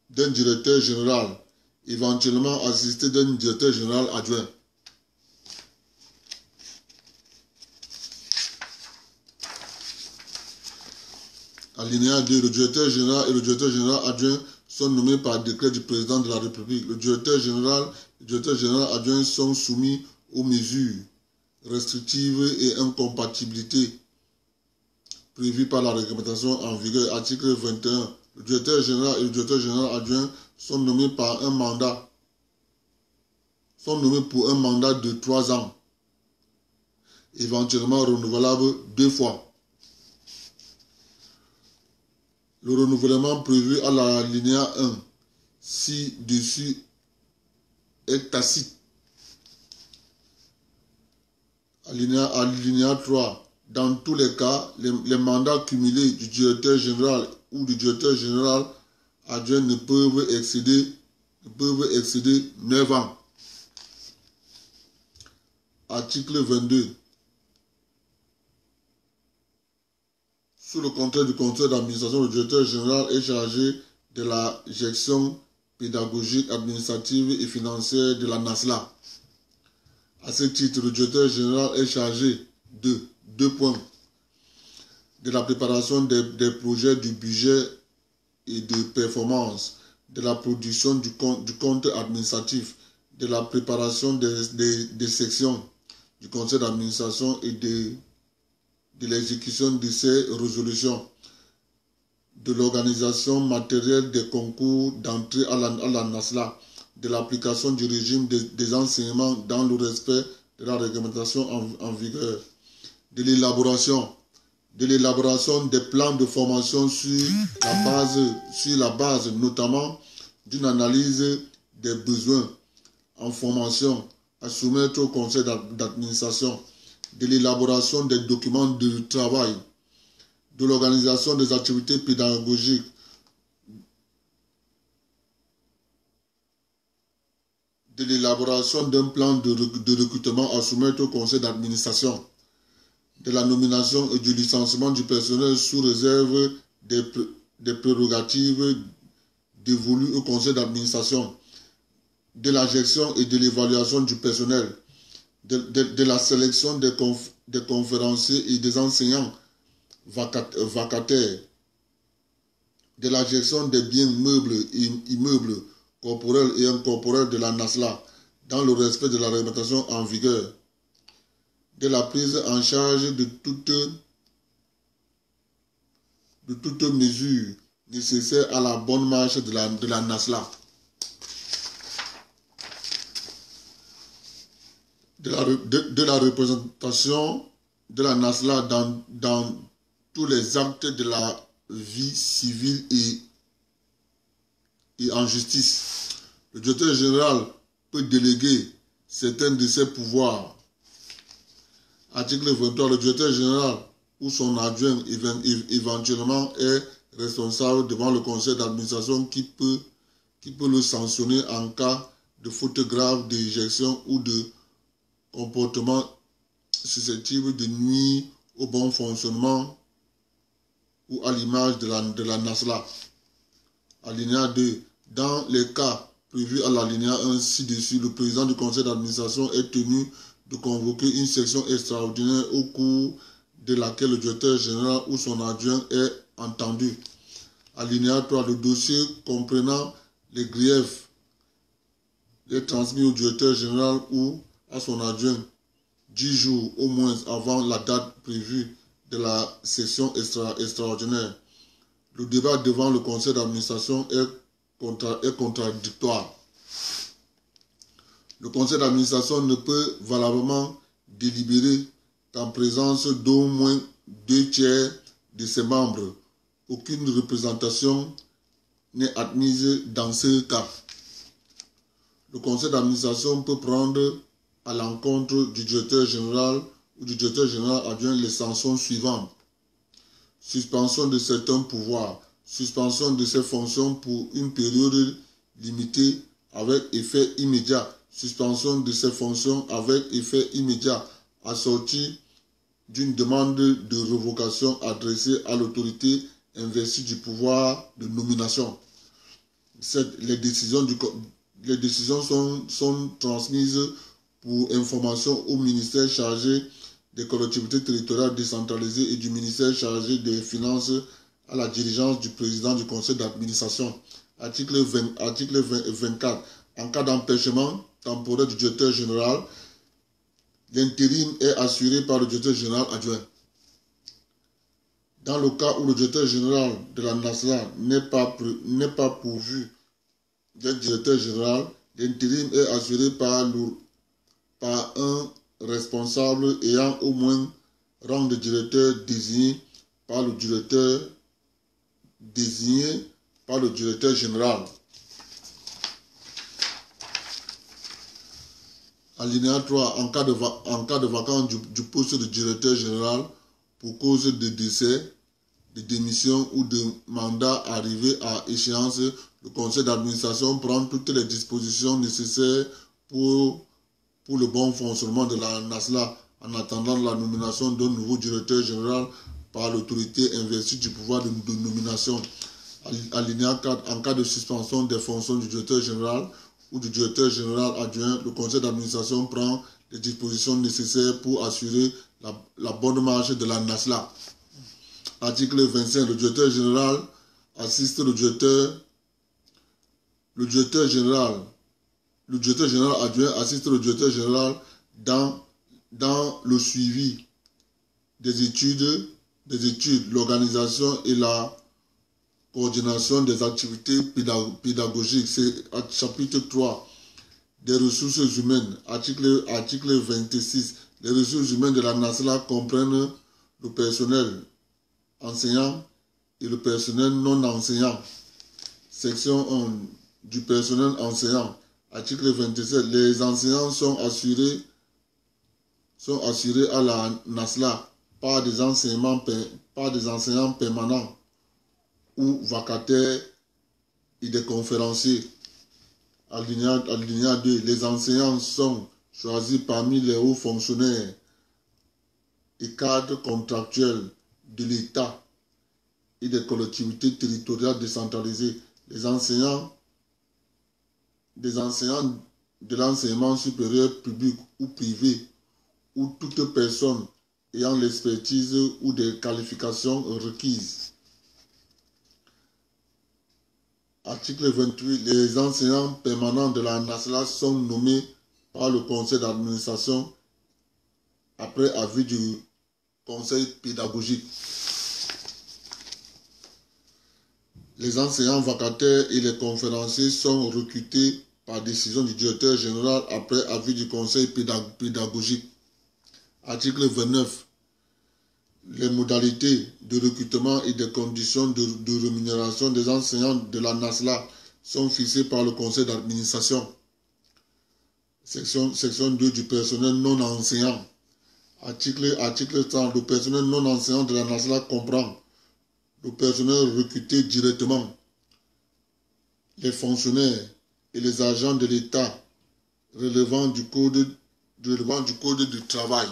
d'un directeur général, éventuellement assisté d'un directeur général adjoint. Alinéa 2. Le directeur général et le directeur général adjoint sont nommés par décret du président de la République. Le directeur général adjoint sont soumis aux mesures restrictives et incompatibilités prévues par la réglementation en vigueur. Article 21. Le directeur général et le directeur général adjoint sont nommés par un mandat. Sont nommés pour un mandat de 3 ans, éventuellement renouvelable 2 fois. Le renouvellement prévu à l'alinéa 1 ci-dessus est tacite. Alinéa 3. Dans tous les cas, les mandats cumulés du directeur général ou du directeur général adjoint ne peuvent excéder 9 ans. Article 22. Sous le contrôle du conseil d'administration, le directeur général est chargé de la gestion pédagogique, administrative et financière de la NASLA. À ce titre, le directeur général est chargé de 2 points. De la préparation des projets du budget et de performance, de la production du compte administratif, de la préparation des sections du conseil d'administration et de l'exécution de ces résolutions, de l'organisation matérielle des concours d'entrée à la NASLA, de l'application du régime des enseignements dans le respect de la réglementation en vigueur, de l'élaboration des plans de formation sur la base notamment d'une analyse des besoins en formation à soumettre au conseil d'administration, de l'élaboration des documents de travail, de l'organisation des activités pédagogiques, de l'élaboration d'un plan de recrutement à soumettre au conseil d'administration, de la nomination et du licenciement du personnel sous réserve des prérogatives dévolues au conseil d'administration, de la gestion et de l'évaluation du personnel, de la sélection des conférenciers et des enseignants vacataires, de la gestion des biens meubles et immeubles corporels et incorporels de la NASLA dans le respect de la réglementation en vigueur, de la prise en charge de toute mesure nécessaire à la bonne marche de la NASLA, de la représentation de la NASLA dans tous les actes de la vie civile et en justice. Le directeur général peut déléguer certains de ses pouvoirs. Article 23. Le directeur général ou son adjoint éventuellement est responsable devant le conseil d'administration qui peut le sanctionner en cas de faute grave d'éjection ou de comportement susceptible de nuire au bon fonctionnement ou à l'image de la NASLA. Alinéa 2. Dans les cas prévus à l'alinéa 1 ci-dessus, le président du conseil d'administration est tenu de convoquer une session extraordinaire au cours de laquelle le directeur général ou son adjoint est entendu. Alinéa 3. Le dossier comprenant les griefs est transmis au directeur général ou à son adjoint 10 jours au moins avant la date prévue de la session extraordinaire. Le débat devant le conseil d'administration est contradictoire. Le conseil d'administration ne peut valablement délibérer qu'en présence d'au moins 2 tiers de ses membres. Aucune représentation n'est admise dans ce cas. Le conseil d'administration peut prendre à l'encontre du directeur général ou du directeur général adjoint les sanctions suivantes. Suspension de certains pouvoirs, suspension de ses fonctions pour une période limitée avec effet immédiat, suspension de ses fonctions avec effet immédiat assortie d'une demande de révocation adressée à l'autorité investie du pouvoir de nomination. Les décisions sont transmises pour information au ministère chargé des collectivités territoriales décentralisées et du ministère chargé des finances à la dirigeance du président du conseil d'administration. Article 24. En cas d'empêchement temporaire du directeur général, l'intérim est assuré par le directeur général adjoint. Dans le cas où le directeur général de la NASLA n'est pas pourvu d'un directeur général, l'intérim est assuré par un responsable ayant au moins rang de directeur désigné par le directeur général. Alinéa 3. En cas de vacance du poste de directeur général pour cause de décès, de démission ou de mandat arrivé à échéance, le conseil d'administration prend toutes les dispositions nécessaires pour le bon fonctionnement de la NASLA en attendant la nomination d'un nouveau directeur général par l'autorité investie du pouvoir de nomination. Alinéa 4. En cas de suspension des fonctions du directeur général ou du directeur général adjoint, le conseil d'administration prend les dispositions nécessaires pour assurer la bonne marche de la NASLA. Article 25. Le directeur général assiste le directeur général adjoint assiste le directeur général dans le suivi des études, l'organisation et la coordination des activités pédagogiques. C'est chapitre 3 des ressources humaines. Article 26. Les ressources humaines de la NASLA comprennent le personnel enseignant et le personnel non enseignant. Section 1 du personnel enseignant. Article 27. Les enseignants sont assurés à la NASLA par des enseignants permanents ou vacataires et des conférenciers. Alinéa 2. Les enseignants sont choisis parmi les hauts fonctionnaires et cadres contractuels de l'État et des collectivités territoriales décentralisées. Les enseignants de l'enseignement supérieur public ou privé ou toute personne ayant l'expertise ou des qualifications requises. Article 28. Les enseignants permanents de la NASLA sont nommés par le conseil d'administration après avis du conseil pédagogique. Les enseignants vacataires et les conférenciers sont recrutés par décision du directeur général après avis du conseil pédagogique. Article 29. Les modalités de recrutement et des conditions de rémunération des enseignants de la NASLA sont fixées par le conseil d'administration. Section 2 du personnel non enseignant. Article 30. Le personnel non enseignant de la NASLA comprend le personnel recruté directement, les fonctionnaires et les agents de l'État relevant du code du travail.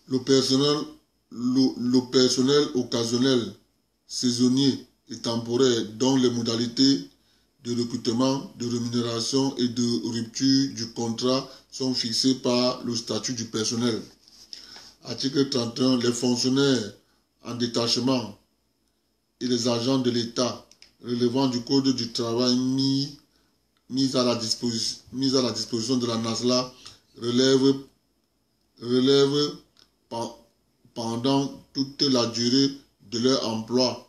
Le personnel occasionnel, saisonnier et temporaire dont les modalités de recrutement, de rémunération et de rupture du contrat sont fixées par le statut du personnel. Article 31. Les fonctionnaires en détachement et les agents de l'État relevant du code du travail mis à la disposition de la NASLA relèvent pendant toute la durée de leur emploi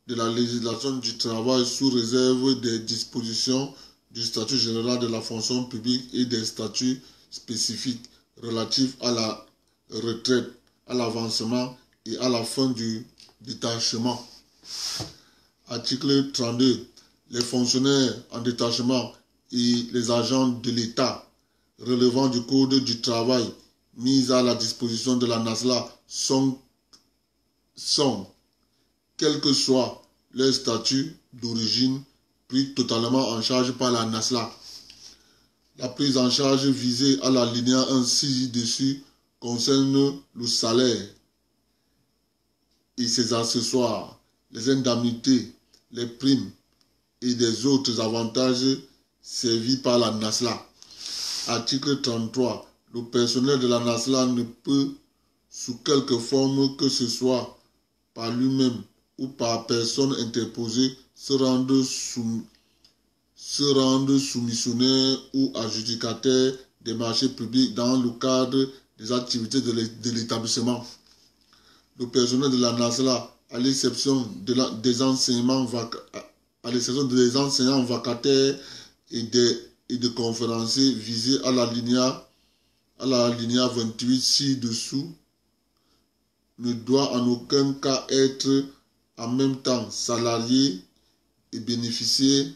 de la législation du travail sous réserve des dispositions du statut général de la fonction publique et des statuts spécifiques relatifs à la retraite, à l'avancement et à la fin du détachement. Article 32. Les fonctionnaires en détachement et les agents de l'État relevant du code du travail mis à la disposition de la NASLA sont quel que soit leur statut d'origine, pris totalement en charge par la NASLA. La prise en charge visée à l'alinéa 1 ci-dessus concerne le salaire et ses accessoires, les indemnités, les primes et des autres avantages servis par la NASLA. Article 33. Le personnel de la NASLA ne peut, sous quelque forme que ce soit, par lui-même ou par personne interposée, se rendre soumissionnaire ou adjudicataire des marchés publics dans le cadre des activités de l'établissement. Le personnel de la NASLA, à l'exception des enseignants vacataires et de conférenciers visés à l'alinéa 28 ci-dessous, ne doit en aucun cas être en même temps salarié et bénéficier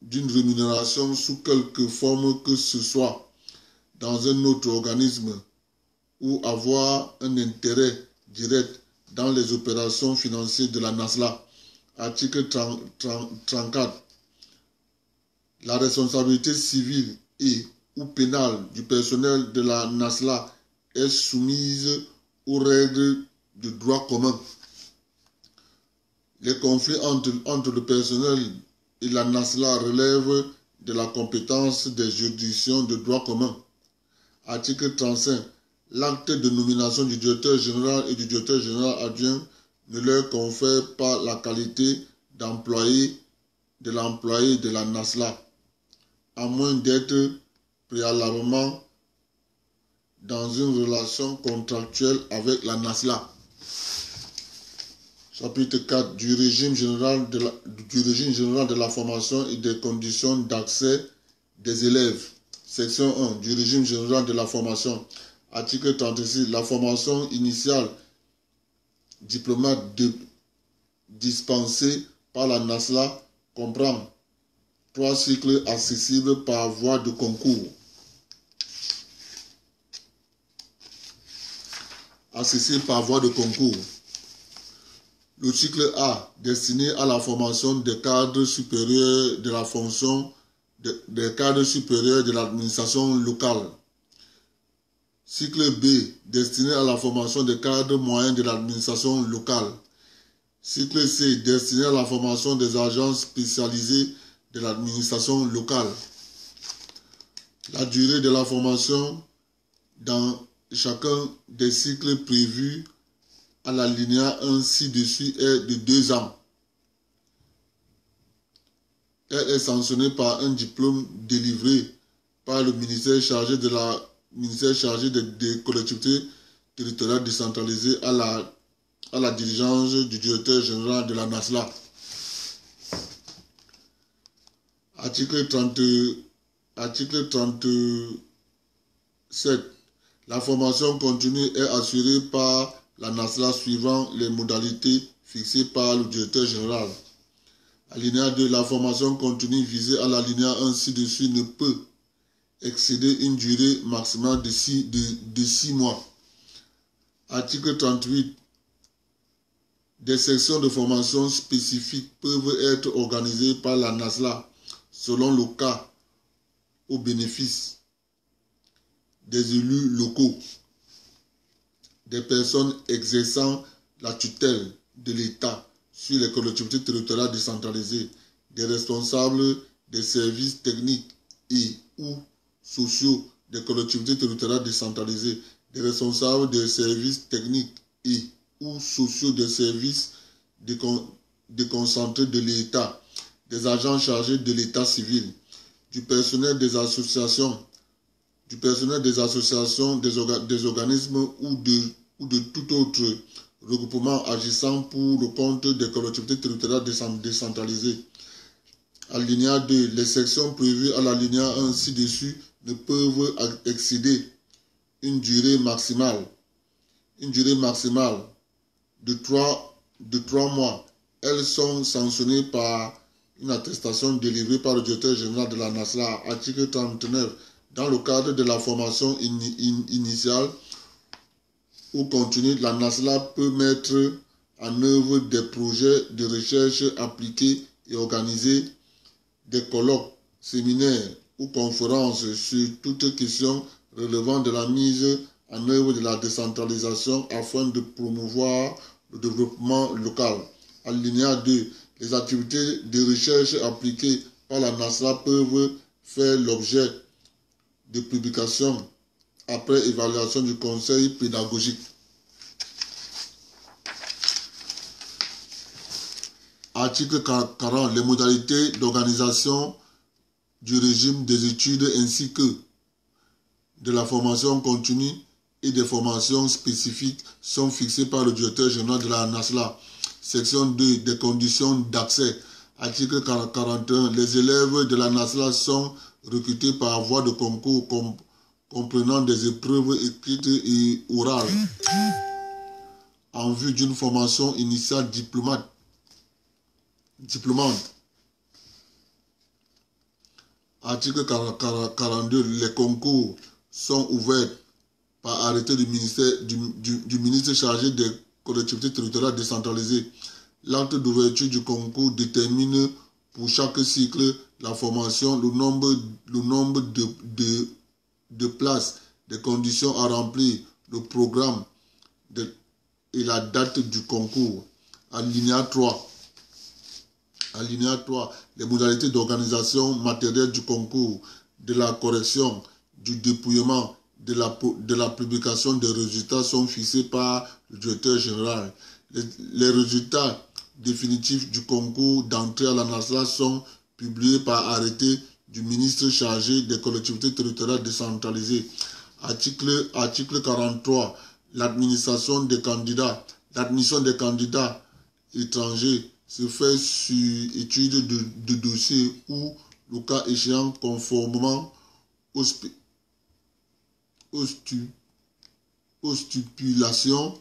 d'une rémunération sous quelque forme que ce soit dans un autre organisme ou avoir un intérêt direct dans les opérations financières de la NASLA. Article 34. La responsabilité civile et ou pénale du personnel de la NASLA est soumise aux règles de droit commun. Les conflits entre le personnel et la NASLA relèvent de la compétence des juridictions de droit commun. Article 35. L'acte de nomination du directeur général et du directeur général adjoint ne leur confère pas la qualité d'employé de l'employé de la NASLA, à moins d'être préalablement dans une relation contractuelle avec la NASLA. Chapitre 4 du régime général de la formation et des conditions d'accès des élèves. Section 1 du régime général de la formation. Article 36. La formation initiale diplomate dispensée par la NASLA comprend 3 cycles accessibles par voie de concours. Accessible par voie de concours. Le cycle A, destiné à la formation des cadres supérieurs de la fonction des cadres supérieurs de l'administration locale. Cycle B, destiné à la formation des cadres moyens de l'administration locale. Cycle C, destiné à la formation des agents spécialisés de l'administration locale. La durée de la formation dans chacun des cycles prévus à l'alinéa 1 ci-dessus est de 2 ans. Elle est sanctionnée par un diplôme délivré par le ministère chargé des collectivités territoriales décentralisées à la diligence du directeur général de la NASLA. Article 37. La formation continue est assurée par la NASLA suivant les modalités fixées par le directeur général. Alinéa 2. La formation continue visée à l'alinéa 1 ci-dessus ne peut excéder une durée maximale de 6 mois. Article 38. Des sections de formation spécifiques peuvent être organisées par la NASLA selon le cas au bénéfice des élus locaux, des personnes exerçant la tutelle de l'État sur les collectivités territoriales décentralisées, des responsables des services techniques et ou sociaux des collectivités territoriales décentralisées, des responsables des services techniques et ou sociaux des services déconcentrés de l'État, des agents chargés de l'État civil, du personnel des associations, des organismes ou de tout autre regroupement agissant pour le compte des collectivités territoriales décentralisées. Alinéa 2. Les sections prévues à l'alinéa 1 ci-dessus ne peuvent excéder une durée maximale de 3 mois. Elles sont sanctionnées par une attestation délivrée par le directeur général de la NASLA. Article 39. Dans le cadre de la formation initiale ou continue, la NASLA peut mettre en œuvre des projets de recherche appliqués et organiser des colloques, séminaires ou conférences sur toute question relevant de la mise en œuvre de la décentralisation afin de promouvoir le développement local. Alinéa 2. Les activités de recherche appliquées par la NASLA peuvent faire l'objet de publications après évaluation du conseil pédagogique. Article 40. Les modalités d'organisation du régime des études ainsi que de la formation continue et des formations spécifiques sont fixées par le directeur général de la NASLA. Section 2. Des conditions d'accès. Article 41. Les élèves de la NASLA sont recrutés par voie de concours comprenant des épreuves écrites et orales en vue d'une formation initiale diplômante. Article 42. Les concours sont ouverts par arrêté du ministre chargé des collectivités territoriales décentralisées. L'acte d'ouverture du concours détermine pour chaque cycle la formation, le nombre de places, des conditions à remplir, le programme et la date du concours. Alinéa 3. Alinéa 3. Les modalités d'organisation matérielle du concours, de la correction, du dépouillement, de la publication des résultats sont fixés par le directeur général. Les résultats définitifs du concours d'entrée à la NASLA sont publiés par arrêté du ministre chargé des collectivités territoriales décentralisées. Article 43. L'administration des candidats. L'admission des candidats étrangers se fait sur étude de dossier ou, le cas échéant, conformément aux stipulations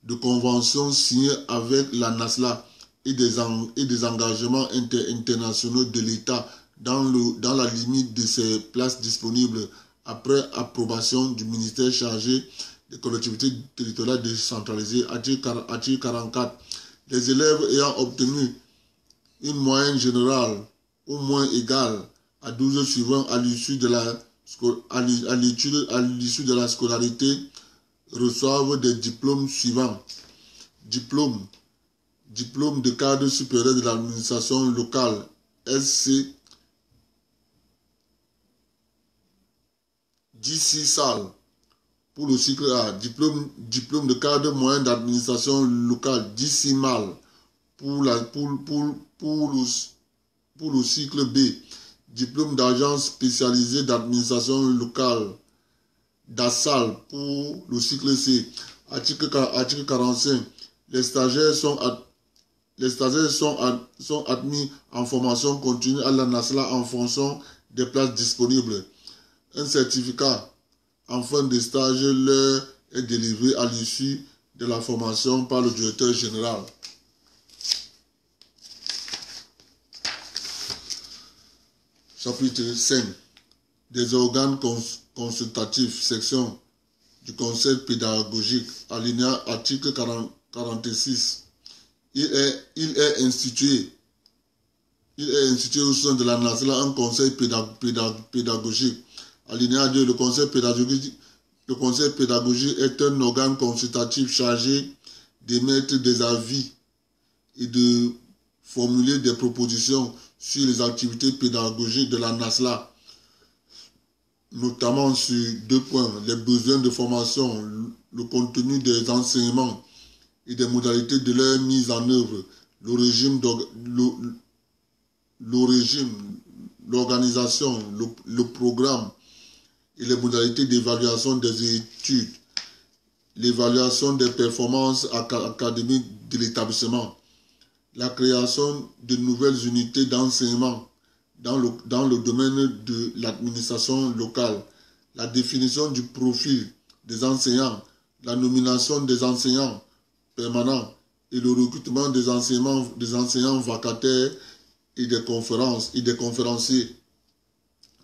de conventions signées avec la NASLA et des engagements internationaux de l'État dans la limite de ses places disponibles après approbation du ministère chargé des collectivités territoriales décentralisées. Article 44. Les élèves ayant obtenu une moyenne générale au moins égale à 12 suivants à l'issue de la scolarité reçoivent des diplômes suivants. Diplôme de cadre supérieur de l'administration locale, SC, 16 salles pour le cycle A. Diplôme de cadre moyen d'administration locale, 16 mâles pour le cycle B. Diplôme d'agence spécialisée d'administration locale, DASAL pour le cycle C. Article 45. Les stagiaires sont admis en formation continue à la NASLA en fonction des places disponibles. Un certificat en fin de stage leur est délivré à l'issue de la formation par le directeur général. Chapitre 5. Des organes consultatifs, section du conseil pédagogique, alinéa article 46. Il est institué au sein de la NASLA un conseil pédagogique. Alinéa 2. Le conseil pédagogique est un organe consultatif chargé d'émettre des avis et de formuler des propositions sur les activités pédagogiques de la NASLA, notamment sur 2 points: les besoins de formation, le contenu des enseignements et des modalités de leur mise en œuvre, le régime, l'organisation, le programme et les modalités d'évaluation des études, l'évaluation des performances académiques de l'établissement, la création de nouvelles unités d'enseignement dans le domaine de l'administration locale, la définition du profil des enseignants, la nomination des enseignants permanents et le recrutement des enseignants vacataires et des conférenciers.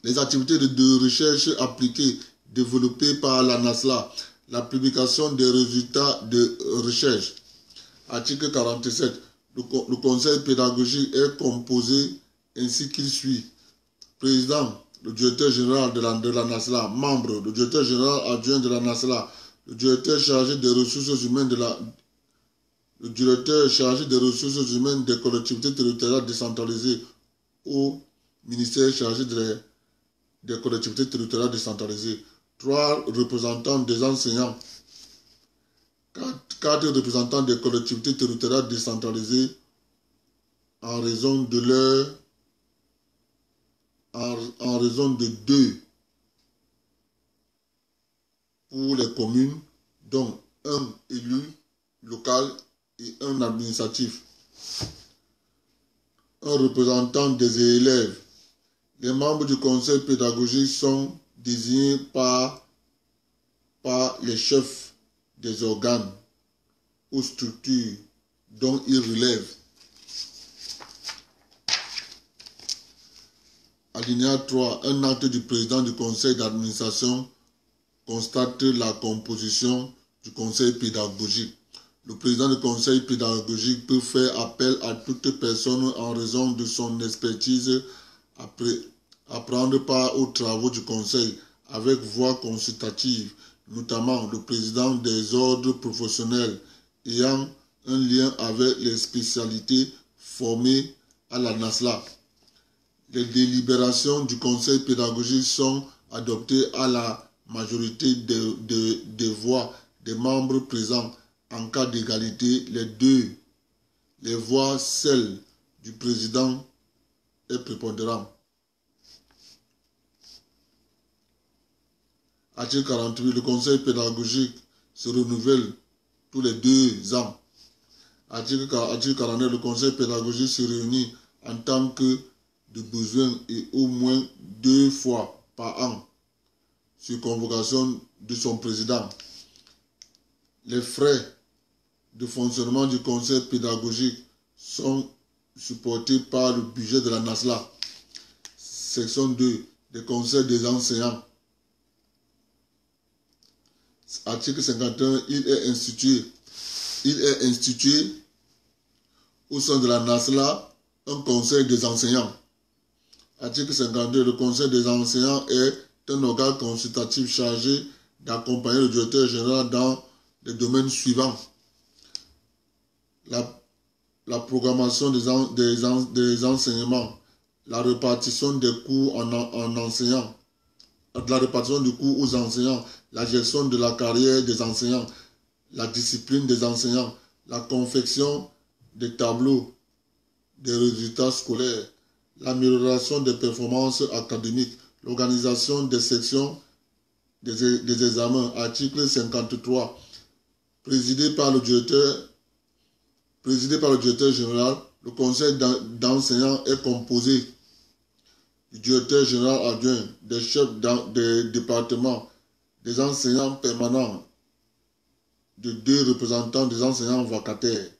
Les activités de recherche appliquées développées par la NASLA, la publication des résultats de recherche. Article 47. Le conseil pédagogique est composé ainsi qu'il suit. Président, le directeur général de la NASLA, membre, le directeur général adjoint de la NASLA, le directeur chargé des ressources humaines le directeur chargé des ressources humaines des collectivités territoriales décentralisées au ministère chargé des collectivités territoriales décentralisées. 3 représentants des enseignants. 4 représentants des collectivités territoriales décentralisées en raison de 2 pour les communes, dont un élu local et un administratif. Un représentant des élèves. Les membres du conseil pédagogique sont désignés par les chefs des organes ou structures dont ils relèvent. Alinéa 3. Un acte du président du conseil d'administration constate la composition du conseil pédagogique. Le président du conseil pédagogique peut faire appel à toute personne en raison de son expertise à prendre part aux travaux du conseil avec voix consultative, notamment le président des ordres professionnels ayant un lien avec les spécialités formées à la NASLA. Les délibérations du conseil pédagogique sont adoptées à la majorité des voix des membres présents. En cas d'égalité, les voix, celles du président est prépondérante. Article 48, le conseil pédagogique se renouvelle tous les 2 ans. Article 49, le conseil pédagogique se réunit en tant que de besoin et au moins 2 fois par an sur convocation de son président. Les frais de fonctionnement du conseil pédagogique sont supportés par le budget de la NASLA. Section 2. Des conseils des enseignants. Article 51. Il est institué au sein de la NASLA un conseil des enseignants. Article 52. Le conseil des enseignants est un organe consultatif chargé d'accompagner le directeur général dans les domaines suivants. La programmation des enseignements, la répartition des cours en enseignants, la répartition des cours aux enseignants, la gestion de la carrière des enseignants, la discipline des enseignants, la confection des tableaux des résultats scolaires, l'amélioration des performances académiques, l'organisation des sections des examens. Article 53. Présidé par le directeur général, le conseil d'enseignants est composé du directeur général adjoint, des chefs des départements, des enseignants permanents, de 2 représentants des enseignants vacataires.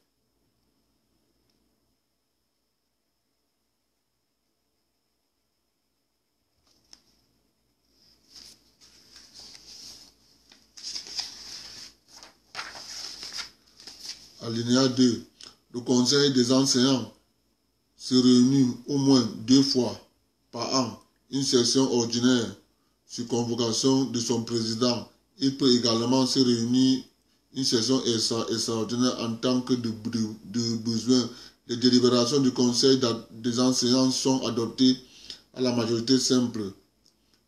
Alinéa 2. Le conseil des enseignants se réunit au moins 2 fois par an, une session ordinaire sur convocation de son président. Il peut également se réunir une session extraordinaire en tant que de besoin. Les délibérations du conseil des enseignants sont adoptées à la majorité simple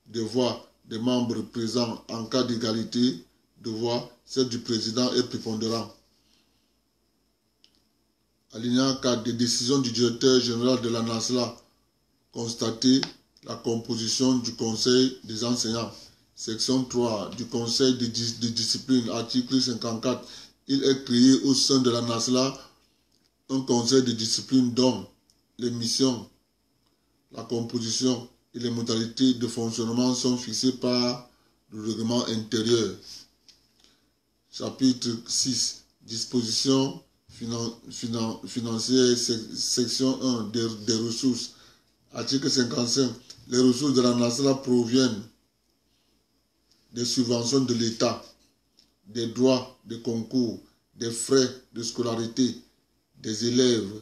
des voix des membres présents. En cas d'égalité de voix, celle du président est prépondérante. Alinéa 4. Des décisions du directeur général de la NASLA. Constater la composition du conseil des enseignants. Section 3 du conseil de discipline. Article 54. Il est créé au sein de la NASLA un conseil de discipline dont les missions, la composition et les modalités de fonctionnement sont fixées par le règlement intérieur. Chapitre 6. Dispositions financière, section 1 des ressources. Article 55. Les ressources de la NASLA proviennent des subventions de l'État, des droits de concours, des frais de scolarité des élèves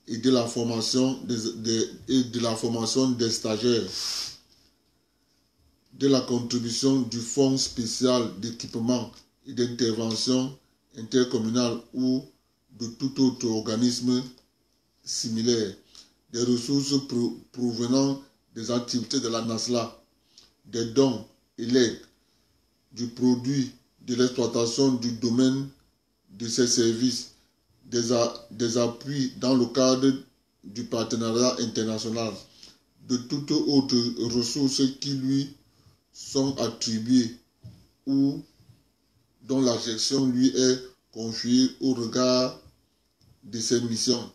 et de la formation des stagiaires, de la contribution du fonds spécial d'équipement et d'intervention intercommunale ou de tout autre organisme similaire, des ressources provenant des activités de la NASLA, des dons et l'aide, du produit de l'exploitation du domaine de ses services, des appuis dans le cadre du partenariat international, de toutes autres ressources qui lui sont attribuées ou dont la gestion lui est confiée au regard de ses missions.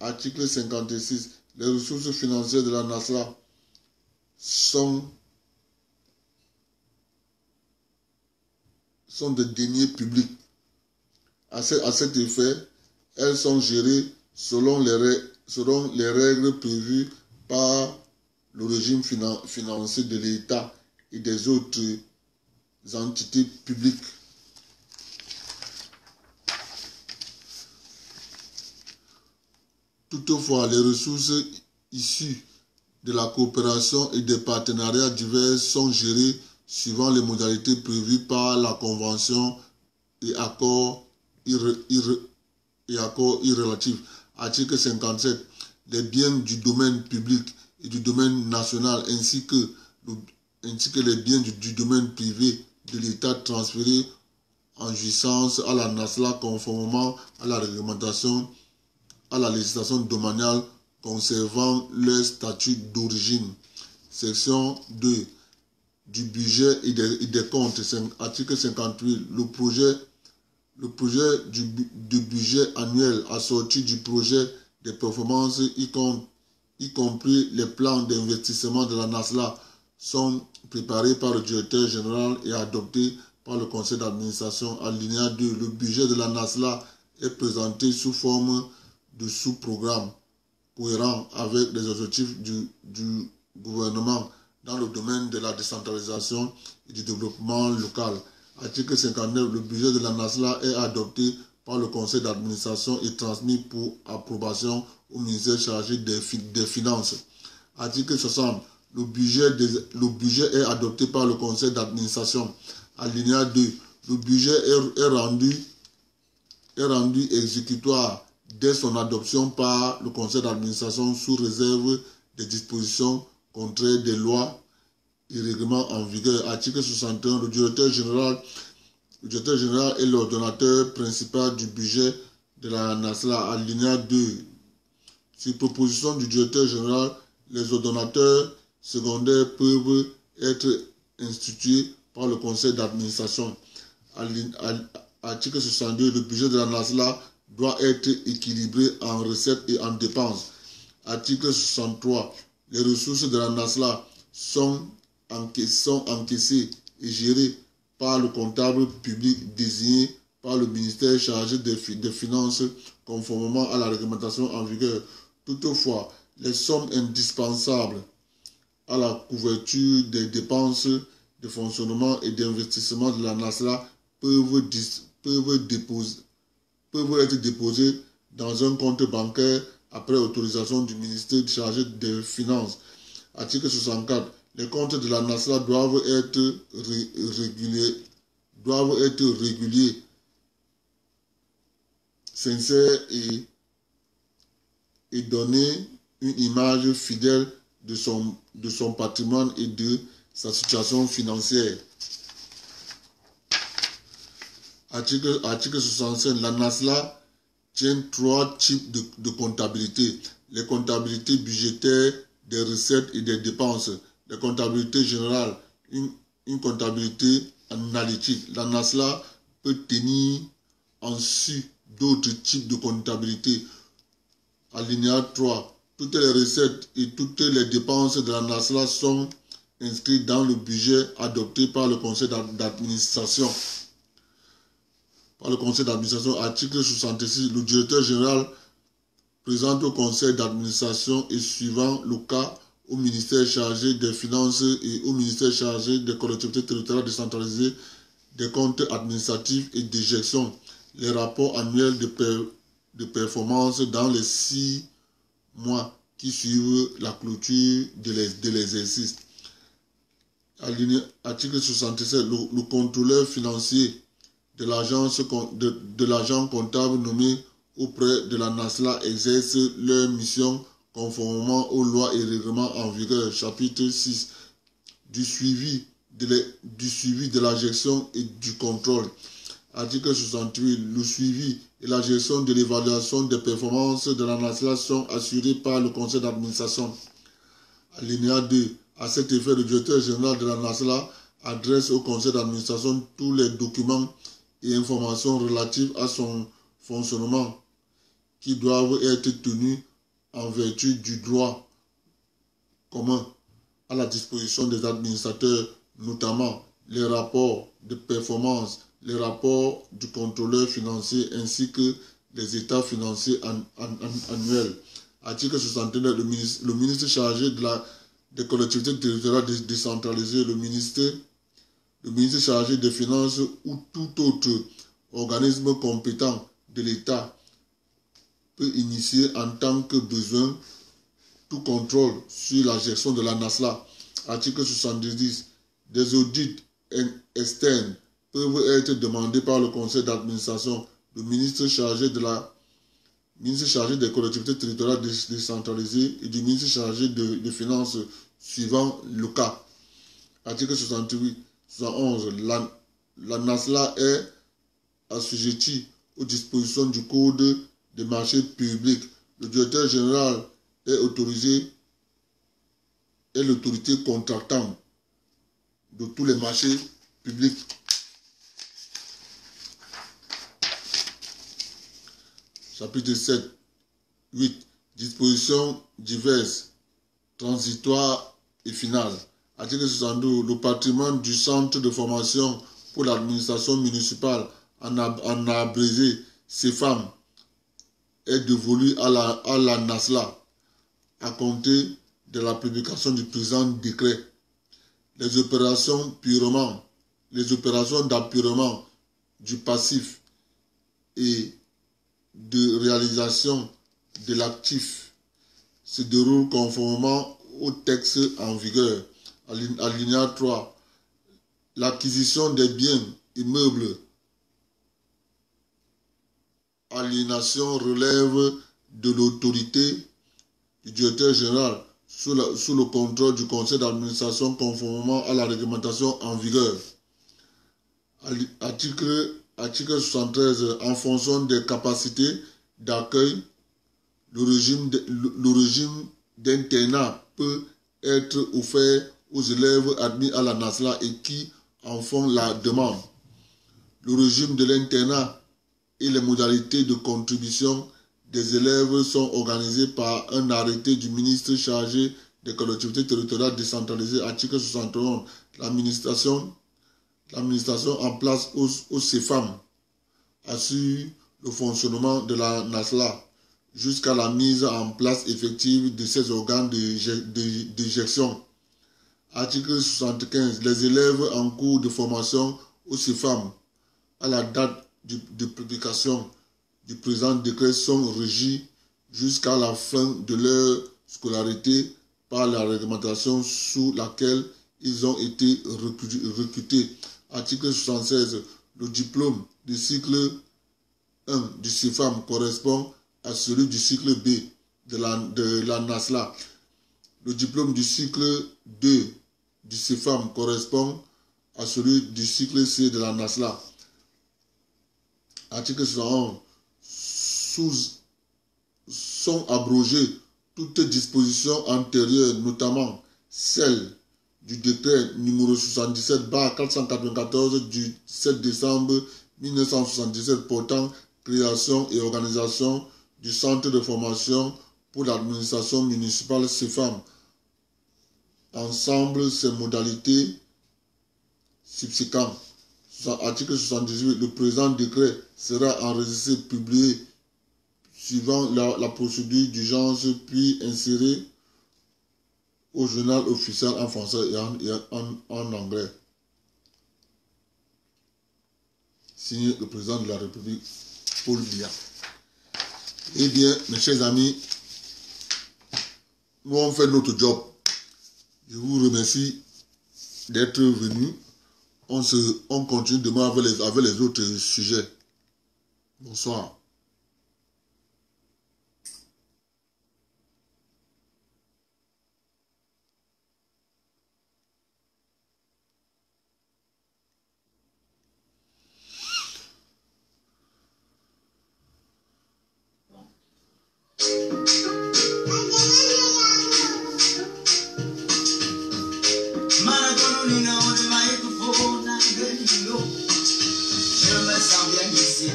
Article 56. Les ressources financières de la NASLA sont des deniers publics. À cet effet, elles sont gérées selon les règles prévues par le régime financier de l'État et des autres entités publiques. Toutefois, les ressources issues de la coopération et des partenariats divers sont gérées suivant les modalités prévues par la Convention et accords irrelatifs. Article 57. Les biens du domaine public et du domaine national ainsi que les biens du domaine privé de l'État transférés en jouissance à la NASLA conformément à la réglementation, à la législation domaniale conservant leur statut d'origine. Section 2. Du budget et des comptes. Article 58. Le projet du budget annuel assorti du projet de performance, y compris les plans d'investissement de la NASLA, sont préparés par le directeur général et adoptés par le conseil d'administration. Alinéa 2. Le budget de la NASLA est présenté sous forme de sous-programmes cohérents avec les objectifs du gouvernement dans le domaine de la décentralisation et du développement local. Article 59. Le budget de la NASLA est adopté par le conseil d'administration et transmis pour approbation au ministère chargé des Finances. Article 60. Le budget est adopté par le conseil d'administration. Alinéa 2. Le budget est rendu exécutoire dès son adoption par le conseil d'administration sous réserve des dispositions contraires des lois et règlements en vigueur. Article 61. Le directeur général est l'ordonnateur principal du budget de la NASLA. Alinéa 2. Sur proposition du directeur général, les ordonnateurs secondaires peuvent être institués par le conseil d'administration. Article 62. Le budget de la NASLA doit être équilibré en recettes et en dépenses. Article 63. Les ressources de la NASLA sont encaissées et gérées par le comptable public désigné par le ministère chargé des Finances conformément à la réglementation en vigueur. Toutefois, les sommes indispensables à la couverture des dépenses de fonctionnement et d'investissement de la NASLA peuvent être déposées dans un compte bancaire après autorisation du ministère chargé des Finances. Article 64. Les comptes de la NASLA doivent être réguliers, sincères et donner une image fidèle de son patrimoine et de sa situation financière. Article 65. La NASLA tient 3 types de comptabilité. Les comptabilités budgétaires, des recettes et des dépenses. La comptabilité générale, une comptabilité analytique. La NASLA peut tenir en su d'autres types de comptabilité. Alinéa 3. Toutes les recettes et toutes les dépenses de la NASLA sont inscrites dans le budget adopté par le conseil d'administration. Article 66. Le directeur général présente au conseil d'administration et suivant le cas au ministère chargé des Finances et au ministère chargé des collectivités territoriales décentralisées des comptes administratifs et de gestion les rapports annuels de performance dans les 6 mois qui suivent la clôture de l'exercice. Article 67. Le contrôleur financier de l'agent comptable nommé auprès de la NASLA exerce leur mission conformément aux lois et règlements en vigueur. Chapitre 6. Du suivi de la gestion et du contrôle. Article 68. Le suivi et la gestion de l'évaluation des performances de la NASLA sont assurés par le conseil d'administration. Alinéa 2. À cet effet, le directeur général de la NASLA adresse au conseil d'administration tous les documents et informations relatifs à son fonctionnement qui doivent être tenus en vertu du droit commun à la disposition des administrateurs, notamment les rapports de performance, les rapports du contrôleur financier ainsi que les états financiers annuels. Article 69. Le ministre chargé des collectivités territoriales décentralisées, le ministre chargé des finances ou tout autre organisme compétent de l'État peut initier en tant que besoin tout contrôle sur la gestion de la NASLA. Article 70. Des audits externes peuvent être demandés par le conseil d'administration, le ministre chargé des collectivités territoriales décentralisées et du ministre chargé des finances suivant le cas. Article 68. 71. La NASLA est assujettie aux dispositions du Code des marchés publics. Le directeur général est l'autorité contractante de tous les marchés publics. Chapitre 7. 8. Dispositions diverses, transitoires et finales. Article 62. Le patrimoine du centre de formation pour l'administration municipale, en abrégé CFAM, est dévolu à la NASLA à compter de la publication du présent décret. Les opérations d'appurement du passif et de réalisation de l'actif se déroulent conformément au texte en vigueur. Alinéa 3. L'acquisition des biens immeubles aliénation relève de l'autorité du directeur général sous le contrôle du conseil d'administration conformément à la réglementation en vigueur. Article 73. En fonction des capacités d'accueil, le régime d'internat peut être offert aux élèves admis à la NASLA et qui en font la demande. Le régime de l'internat et les modalités de contribution des élèves sont organisés par un arrêté du ministre chargé des collectivités territoriales décentralisées. Article 71. L'administration en place au CFAM assure le fonctionnement de la NASLA jusqu'à la mise en place effective de ces organes de gestion. Article 75. Les élèves en cours de formation au CFAM à la date de publication du présent décret sont régis jusqu'à la fin de leur scolarité par la réglementation sous laquelle ils ont été recrutés. Article 76. Le diplôme du cycle 1 du CFAM correspond à celui du cycle B de la NASLA. Le diplôme du cycle 2 du CFAM correspond à celui du cycle C de la NASLA. Article 71. Sont abrogées toutes dispositions antérieures, notamment celles du décret numéro 77/494 du 7 décembre 1977 portant création et organisation du centre de formation pour l'administration municipale CFAM. Ensemble, ces modalités subséquentes. Article 78. Le présent décret sera enregistré, publié suivant la procédure d'urgence, puis inséré au journal officiel en français et en anglais. Signé le président de la République. Paul Biya. Eh bien, mes chers amis, nous on fait notre job. Je vous remercie d'être venus. On continue demain avec les autres sujets. Bonsoir. Je me sens bien ici.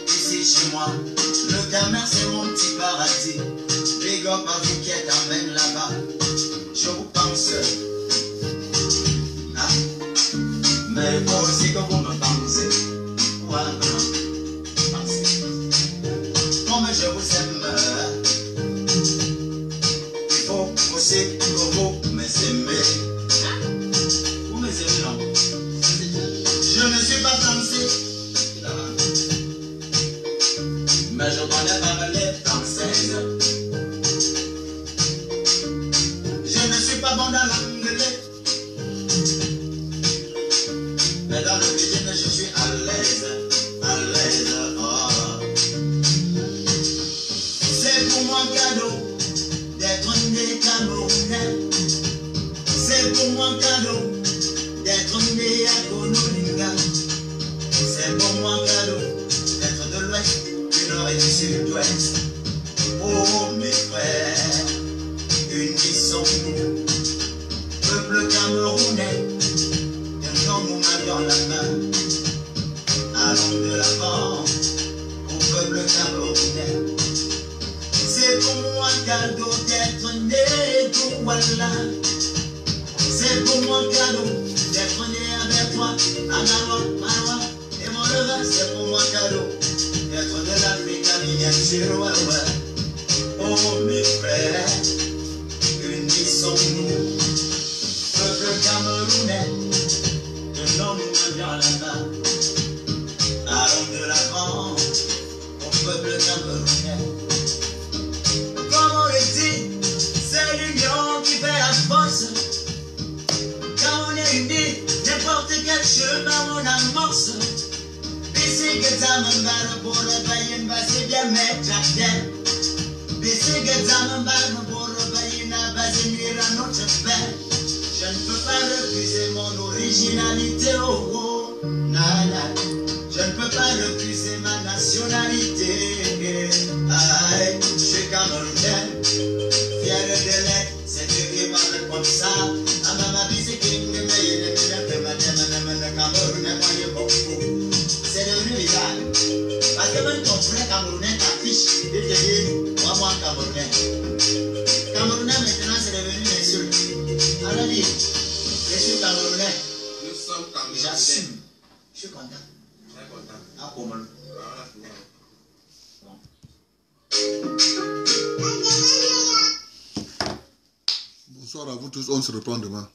Ici chez moi, le commerce c'est mon petit paradis. Big up à vous qui êtes en même là-bas. Je vous pense. Ah. Mais moi aussi que vous me pensez. Ouais, pensez. Comme je vous aime. Il faut aussi que vous m'aimez. Vous m'aimez non? Je ne suis pas français, mais je connais pas les françaises. Je ne suis pas bon dans l'anglais, mais dans le business je suis à l'aise, oh. C'est pour moi cadeau d'être né Camerounais. C'est pour moi cadeau d'être né à Konolinga. C'est pour moi cadeau d'être de l'ouest, du nord et du sud-ouest. Oh mes frères, unissons-nous, peuple camerounais, tenons-nous main dans la main. Allons de l'avant au peuple camerounais. C'est pour moi cadeau d'être né Douala. C'est pour moi cadeau d'être né avec toi, Anawa, Marwa et mon rêve. C'est pour moi cadeau d'être de l'Afrique, bien sûr, ouais. Oh mes frères, unissons-nous, peuple camerounais, tenons-nous dans la main. Allons de l'avant au peuple camerounais. Comme on le dit, c'est l'union qui fait la force. Quand on est unis, n'importe quel chemin on amorce. Bisi que ta m'embarre pour le payer, c'est bien mettre à terre. Bisi que ta m'embarre pour le payer, n'a pas émis à notre père. Je ne peux pas refuser mon originalité, oh oh, nana. Je ne peux pas refuser ma nationalité. Aïe, je suis camerounais, fier de l'être, c'est Dieu qui parle comme ça. C'est devenu bizarre. Parce que même ton frère camerounais t'affiche, il te dit, moi camerounais. Camerounais maintenant c'est devenu une insulte. Alors dit, je suis camerounais. Nous sommes camerounais. J'assume. Je suis content. Très content. Ah, comment? Voilà, Bonsoir à vous tous, on se reprend demain.